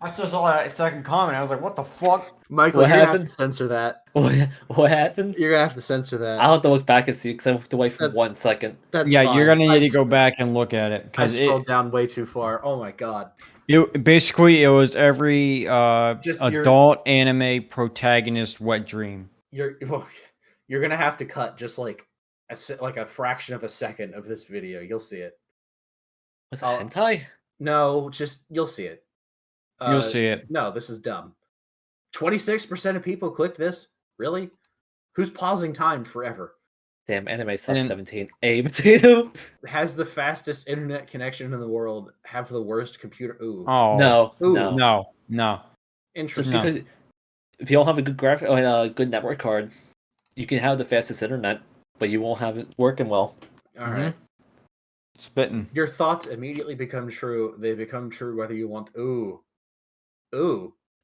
I just saw that second comment. I was like, what the fuck?
Michael,
What
you're gonna have
happened?
to censor that.
What happened?
You're gonna have to censor that.
I'll have to look back and see because I looked away for
That's-
1 second.
That's
Yeah,
fine.
you're gonna
I
need to go back and look at it
I
because
scrolled down way too far. Oh my god.
it basically it was every
Just your-
adult anime protagonist wet dream.
You're gonna have to cut just like a fraction of a second of this video. You'll see it.
Was it
I'll-
hentai?
No, just you'll see it.
You'll see it.
No, this is dumb. 26% of people clicked this. Really? Who's pausing time forever?
Damn, anime sucks.
then-
17. A potato.
Has the fastest internet connection in the world. Have the worst computer. Ooh,
Oh
No,
Ooh.
no.
no.
Just
interesting.
No.
because if you don't have a good graphic, a good network card, you can have the fastest internet, but you won't have it working well.
All right.
Spitting.
Your thoughts immediately become true. They become true whether you want. Ooh.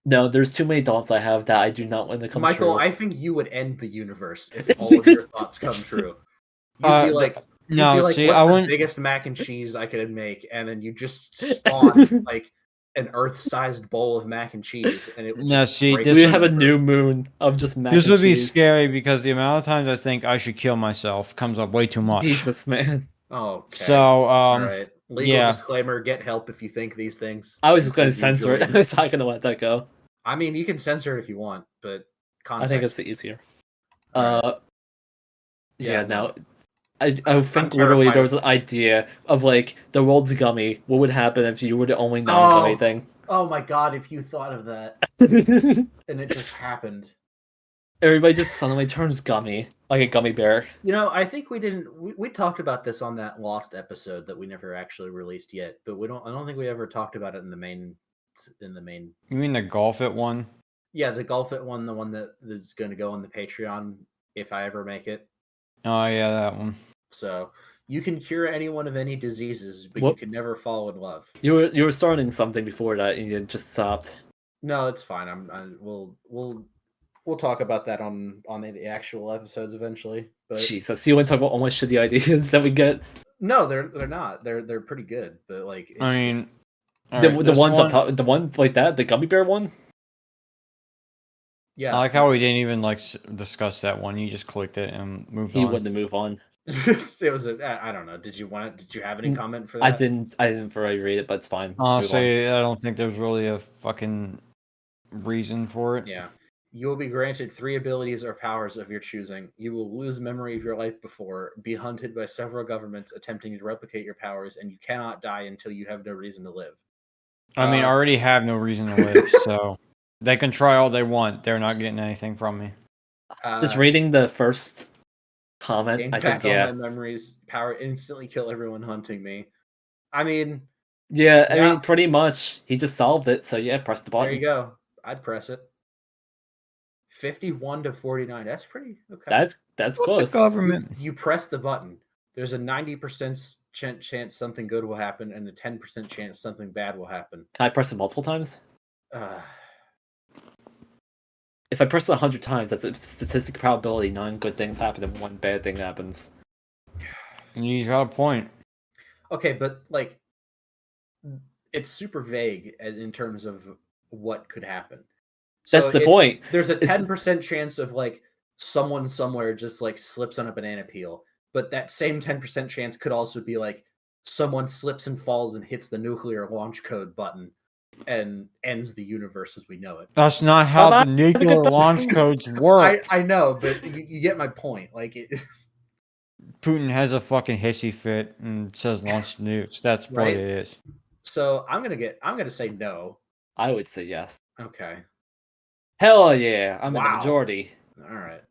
No, there's too many thoughts I have that I do not want to come
Michael,
true.
I think you would end the universe if all of your thoughts come true. You'd be like,
No, see,
what's
I
the
wouldn't.
biggest mac and cheese I could make, and then you just spawn like an Earth-sized bowl of mac and cheese, and it would
No,
just
see,
break
this
We
the
would-
have a
universe.
new moon of just mac
This
and
would be
cheese.
scary because the amount of times I think I should kill myself comes up way too much.
Jesus, man.
Okay.
So,
all right. Legal
yeah.
disclaimer: get help if you think these things.
I was just going to
include you,
censor it. I
Julian.
was not going to let that go.
I mean, you can censor it if you want, but context.
I think it's easier.
Alright.
Yeah,
Yeah,
no. I think
I'm
literally there
terrified.
was an idea of like the world's gummy. What would happen if you were the only non-gummy
Oh.
thing?
Oh my god! If you thought of that and it just happened.
Everybody just suddenly turns gummy, like a gummy bear.
You know, I think we didn't. We talked about this on that Lost episode that we never actually released yet, but we don't. I don't think we ever talked about it in the main.
You mean the golf it one?
Yeah, the Golf It one, the one that is going to go on the Patreon if I ever make it.
Oh yeah, that one.
So you can cure anyone of any diseases, but
What?
you can never fall in love.
You were starting something before that, and you just stopped.
No, it's fine. We'll talk about that on the actual episodes eventually. But
Jesus, you want to talk about all my shitty ideas that we get?
no, they're not. They're pretty good, but like it's
I
just-
mean,
The
alright,
the
this
ones
one,
on top, the one like that, the gummy bear one.
yeah.
I like how we didn't even like discuss that one. You just clicked it and moved
He
on.
wanted to move on.
it was I don't know. Did you want it? Did you have any comment for that?
I didn't really read it, but it's fine. Move on.
Honestly, I don't think there's really a fucking reason for it.
Yeah. You will be granted 3 abilities or powers of your choosing. You will lose memory of your life before, be hunted by several governments attempting to replicate your powers, and you cannot die until you have no reason to live.
I mean, I
Uh,
already have no reason to live, so they can try all they want. They're not getting anything from me.
Just reading the first comment,
gain
I
back
think
all
yeah,
my memories. Power instantly kill everyone hunting me. I mean,
yeah. I
Yeah.
mean, pretty much, he just solved it. So yeah, press the
there
button.
you go. I'd press it. 51 to 49. That's pretty okay.
That's close.
government.
You press the button. There's a 90% chance something good will happen, and a 10% chance something bad will happen.
Can I press it multiple times?
Uh,
If I press it 100 times, that's a statistic probability 9 good things happen and 1 bad thing happens.
And you got a point.
okay, but like, it's super vague in terms of what could happen.
That's the point.
There's a
It's-
10% chance of like someone somewhere just like slips on a banana peel, but that same 10% chance could also be like someone slips and falls and hits the nuclear launch code button and ends the universe as we know it.
That's not how
Well,
the nuclear launch codes work.
I know, but you get my point. Like it,
Putin has a fucking hissy fit and says launch nukes. That's what
Right?
it is.
So I'm gonna say no.
I would say yes.
Okay.
Hell yeah, I'm in the
Wow.
majority.
All right.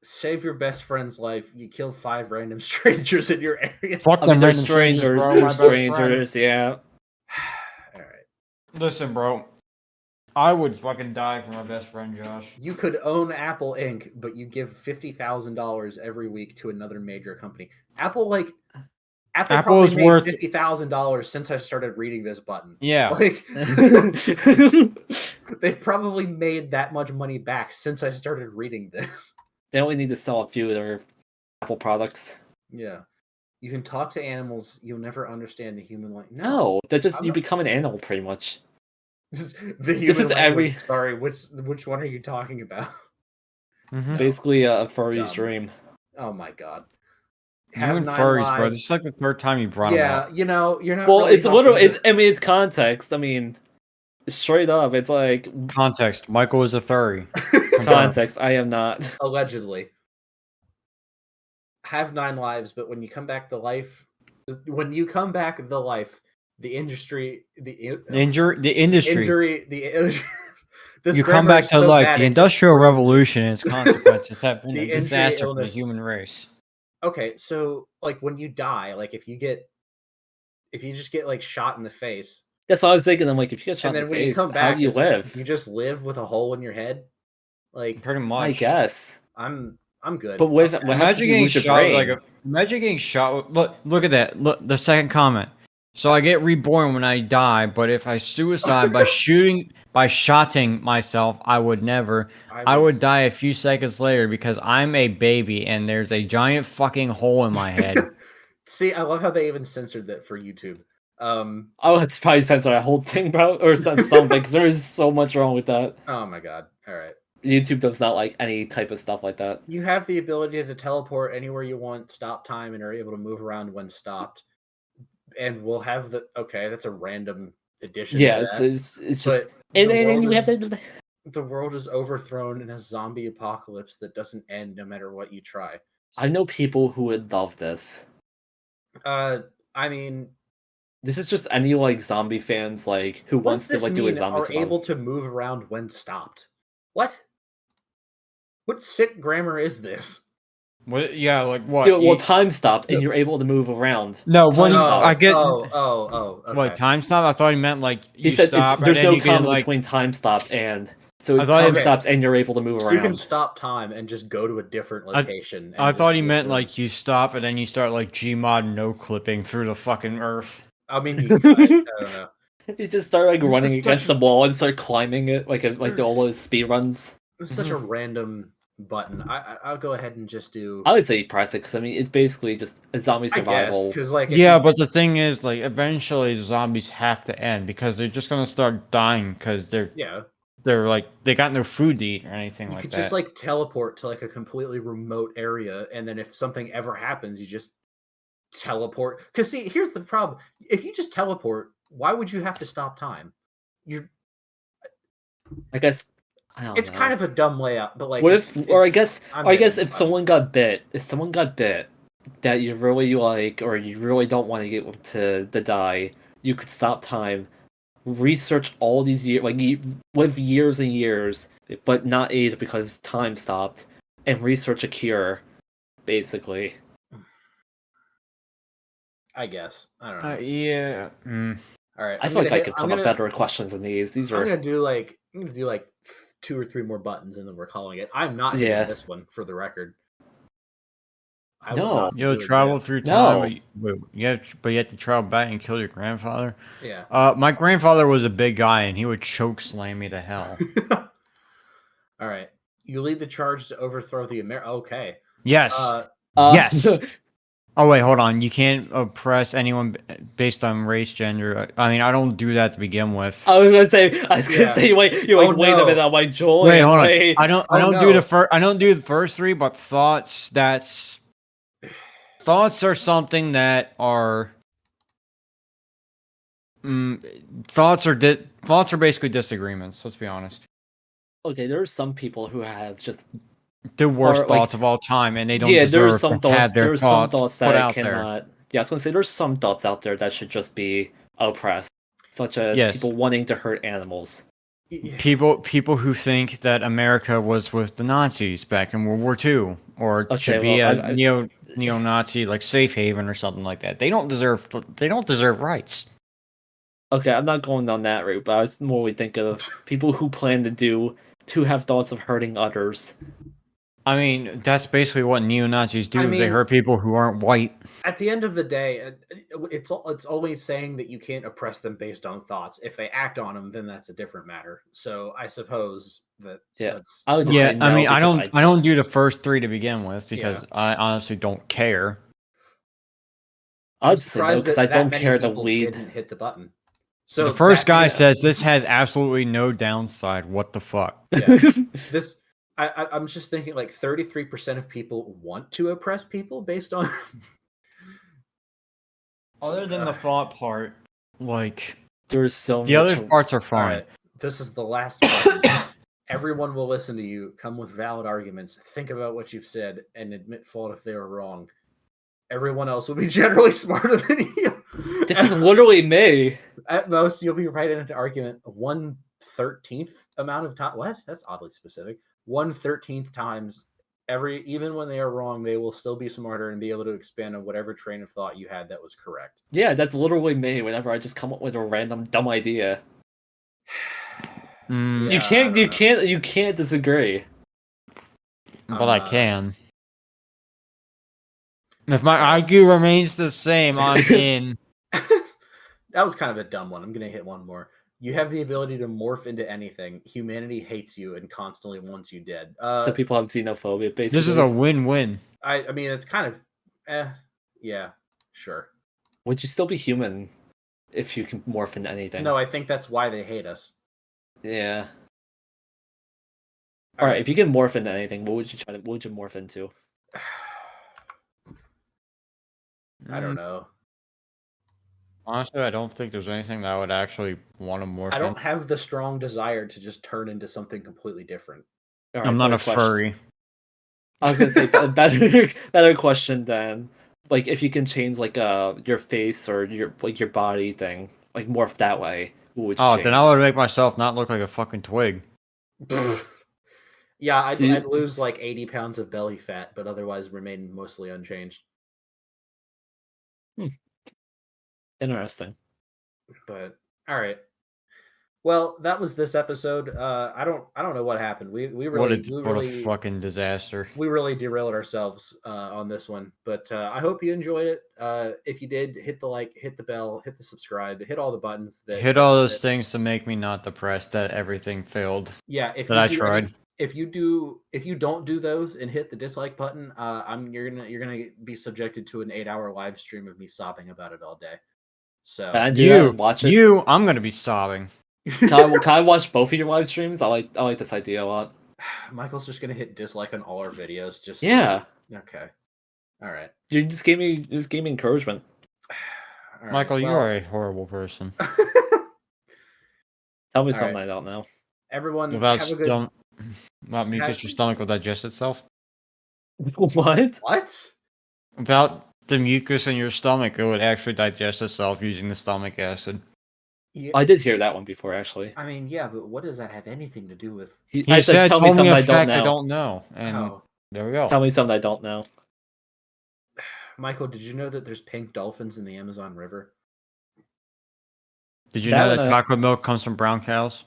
Save your best friend's life. You kill 5 random strangers in your area.
Fuck
I
them
mean, they're
random strangers,
strangers.
bro.
They're
My best friend.
strangers. Yeah.
All right.
Listen, bro. I would fucking die for my best friend, Josh.
You could own Apple Inc., but you give $50,000 every week to another major company. Apple
Apple
probably
is
made
worth-
$50,000 since I started reading this button.
Yeah.
Like they've probably made that much money back since I started reading this.
They only need to sell a few of their Apple products.
Yeah. You can talk to animals, you'll never understand the human language.
No, that's just
I'm
you
not-
become an animal pretty much.
This is the human
This is
language.
every-
Sorry, which one are you talking about?
Mm-hmm.
No.
Basically a furry's
Dumb.
dream.
Oh my god.
You and
9
furries, bro.
lives.
This is like the third time you brought them
Yeah,
up.
you know, you're not
Well,
really
it's literally
helping
it's I mean it's context. I mean straight up, it's like
Context. Michael is a furry.
context. I am not.
allegedly. Have 9 lives, but when you come back the life, the industry, the
The industry.
this
You come
grammar
back
is
to
so
life.
bad,
The
it just
Industrial
ruins it.
Revolution and its consequences have been
The
a
injury,
disaster for the
illness.
human race.
Okay, so like when you die, like if you just get like shot in the face,
That's what I was thinking. I'm like, if you get shot
and
in
then
the
when you
face,
come
how
back,
do you live?
you just live with a hole in your head. Like
Pretty much.
I guess.
I'm good.
But with
Okay.
what happens if you lose your brain?
Imagine getting shot. Look at that. Look, the second comment. So I get reborn when I die, but if I suicide by shotting myself, I would never. I would die a few seconds later because I'm a baby and there's a giant fucking hole in my head.
See, I love how they even censored that for YouTube.
I would probably censor that whole thing, bro, or something, because there is so much wrong with that.
Oh my god. All right.
YouTube does not like any type of stuff like that.
You have the ability to teleport anywhere you want, stop time, and are able to move around when stopped. And we'll have okay, that's a random addition.
Yeah,
to
it's
that.
it's just
But
and
the
then
world
you have
is-
to.
The world is overthrown in a zombie apocalypse that doesn't end no matter what you try.
I know people who would love this.
I mean,
This is just any like zombie fans like who
what
wants
does this
to like do a
mean?
zombie
Are
survival.
able to move around when stopped? What? What sick grammar is this?
What? Yeah, like what?
Dude, well, time stopped and you're able to move around.
No, when
Time
you,
stopped.
I get.
Okay.
What, time stop? I thought he meant like
He
you
said
stop.
there's
and then
no
you can,
comma
like,
between time stopped and so
I
it's
thought
time
he-
stops and you're able to move
So you can
around.
stop time and just go to a different location.
I thought he meant
just-
like you stop and then you start like Gmod no clipping through the fucking earth.
I mean, you could. I don't know.
You just start like
This
running
is
against
such-
the wall and start climbing it like all those speed runs.
This is such a random button. I'll go ahead and just do.
I would say press it because I mean it's basically just a zombie
I guess
survival.
because like
Yeah, but the thing is, like, eventually zombies have to end because they're just gonna start dying because
yeah,
they're like they got no food to eat or anything
you
like
could
that.
just like teleport to like a completely remote area, and then if something ever happens, you just teleport. Because see, here's the problem: if you just teleport, why would you have to stop time? You're.
I guess I don't
It's
know.
kind of a dumb layout, but like,
What if, or I
it's-
guess,
I'm
or I guess
getting
if
the
someone got bit, that you really like, or you really don't want to get to the die, you could stop time, research all these years, like live years and years, but not age because time stopped, and research a cure, basically.
I guess I don't know.
Yeah.
All right,
I feel like I could come up better questions than these. These
I'm
are
gonna do like 2 or 3 more buttons, and then we're calling it. I'm not
Yeah.
doing this one for the record. I will
No.
not be
You'll
doing
travel
this.
through
No.
time, but you have to travel back and kill your grandfather.
Yeah.
My grandfather was a big guy and he would choke slam me to hell.
All right. You lead the charge to overthrow the Okay.
Yes. Yes. Oh wait, hold on. You can't oppress anyone based on race, gender. I mean, I don't do that to begin with.
I was gonna say, wait, you're like,
Oh,
wait
no.
a minute, I'm like, Julian,
Wait, hold on.
wait.
I don't
Oh,
do
no.
the first. I don't do the first 3, but thoughts. Thoughts are something that are. Thoughts are basically disagreements. Let's be honest.
Okay, there are some people who have just
the worst
Or, like,
thoughts of all time, and they don't
yeah,
deserve to have their
there's some
thoughts
thoughts
put
that
out there.
cannot. Yeah, I was gonna say there's some thoughts out there that should just be oppressed, such as
Yes.
people wanting to hurt animals.
People who think that America was with the Nazis back in World War II, or
Okay,
should be
well,
a neo-Nazi like safe haven or something like that. They don't deserve rights.
okay, I'm not going down that route, but I was more thinking of people who plan to have thoughts of hurting others.
I mean, that's basically what neo-Nazis do.
I
They
mean,
hurt people who aren't white.
At the end of the day, it's always saying that you can't oppress them based on thoughts. If they act on them, then that's a different matter. So I suppose
Yeah,
that's
I would just
Yeah,
say
I
no
mean, I
because
don't do the first three to begin with because
Yeah.
I honestly don't care.
I
I'm
would just say no
surprised
because
that
I don't
many
care to
people
lead.
didn't hit the button. So
The first guy
yeah.
says this has absolutely no downside. What the fuck?
Yeah. This I'm just thinking like 33% of people want to oppress people based on
Other than the thought part, like
There's so
the
much.
other parts are
All
fine.
right. This is the last one. Everyone will listen to you, come with valid arguments, think about what you've said, and admit fault if they are wrong. Everyone else will be generally smarter than you.
This is literally me.
At most, you'll be right in an argument 1/13th amount of time. What? That's oddly specific. 1/13th times even when they are wrong, they will still be smarter and be able to expand on whatever train of thought you had that was correct.
Yeah, that's literally me. Whenever I just come up with a random dumb idea,
Mm,
Yeah, I don't know.
you can't disagree.
but I can. If my IQ remains the same, I'm in.
That was kind of a dumb one. I'm gonna hit one more. You have the ability to morph into anything. Humanity hates you and constantly wants you dead.
So people have xenophobia, basically.
This is a win-win.
I mean, it's kind of, yeah, sure.
Would you still be human if you can morph into anything?
No, I think that's why they hate us.
Yeah. All right, if you can morph into anything, what would you morph into?
I don't know.
Honestly, I don't think there's anything that I would actually want to morph.
I don't have the strong desire to just turn into something completely different.
All right,
I'm not a
better question.
furry.
I was gonna say better question than like if you can change like your face or your body thing, like morph that way. What would you change?
Then I would make myself not look like a fucking twig.
Yeah, I'd
See-
lose like 80 pounds of belly fat, but otherwise remain mostly unchanged.
Interesting.
But all right. Well, that was this episode. I don't know what happened. We
What
really
a fucking disaster.
we really derailed ourselves on this one. But I hope you enjoyed it. If you did, hit the like, hit the bell, hit the subscribe, hit all the buttons.
Hit all those things to make me not depressed that everything failed.
Yeah, if
that
you
I
do
tried.
if you don't do those and hit the dislike button, you're gonna be subjected to an 8-hour live stream of me sobbing about it all day. So
Can I do that and watch it?
I'm gonna be sobbing.
Can I watch both of your live streams? I like this idea a lot.
Michael's just gonna hit dislike on all our videos. Just
Yeah.
Okay. All right.
You just gave me encouragement.
All right,
Michael, you
well-
are a horrible person.
Tell me
All
something
right.
I don't know.
Everyone,
Without
have a good.
without mucus, your stomach will digest itself.
What?
What?
Without the mucus in your stomach, it would actually digest itself using the stomach acid.
Yeah,
I did hear that one before, actually.
I mean, yeah, but what does that have anything to do with?
He
I said, tell me something I don't know.
I don't know, and
Oh,
there we go.
Tell me something I don't know.
Michael, did you know that there's pink dolphins in the Amazon River?
Did you
That
know that
one,
chocolate milk comes from brown cows?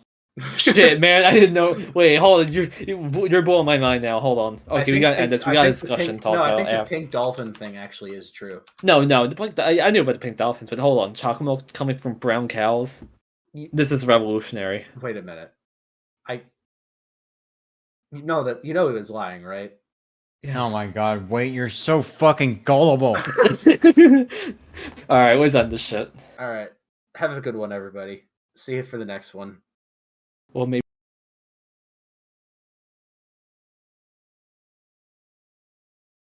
Shit, man, I didn't know. Wait, hold on. You're blowing my mind now. Hold on. Okay, we gotta end this. We got a discussion talk
I
about
think the
after.
pink dolphin thing actually is true.
No, I knew about the pink dolphins, but hold on. Chocolate milk coming from brown cows. This is revolutionary.
Wait a minute. You know he was lying, right?
Oh my god, wait, you're so fucking gullible.
Alright, let's end this shit.
All right. Have a good one, everybody. See you for the next one.
Well, maybe.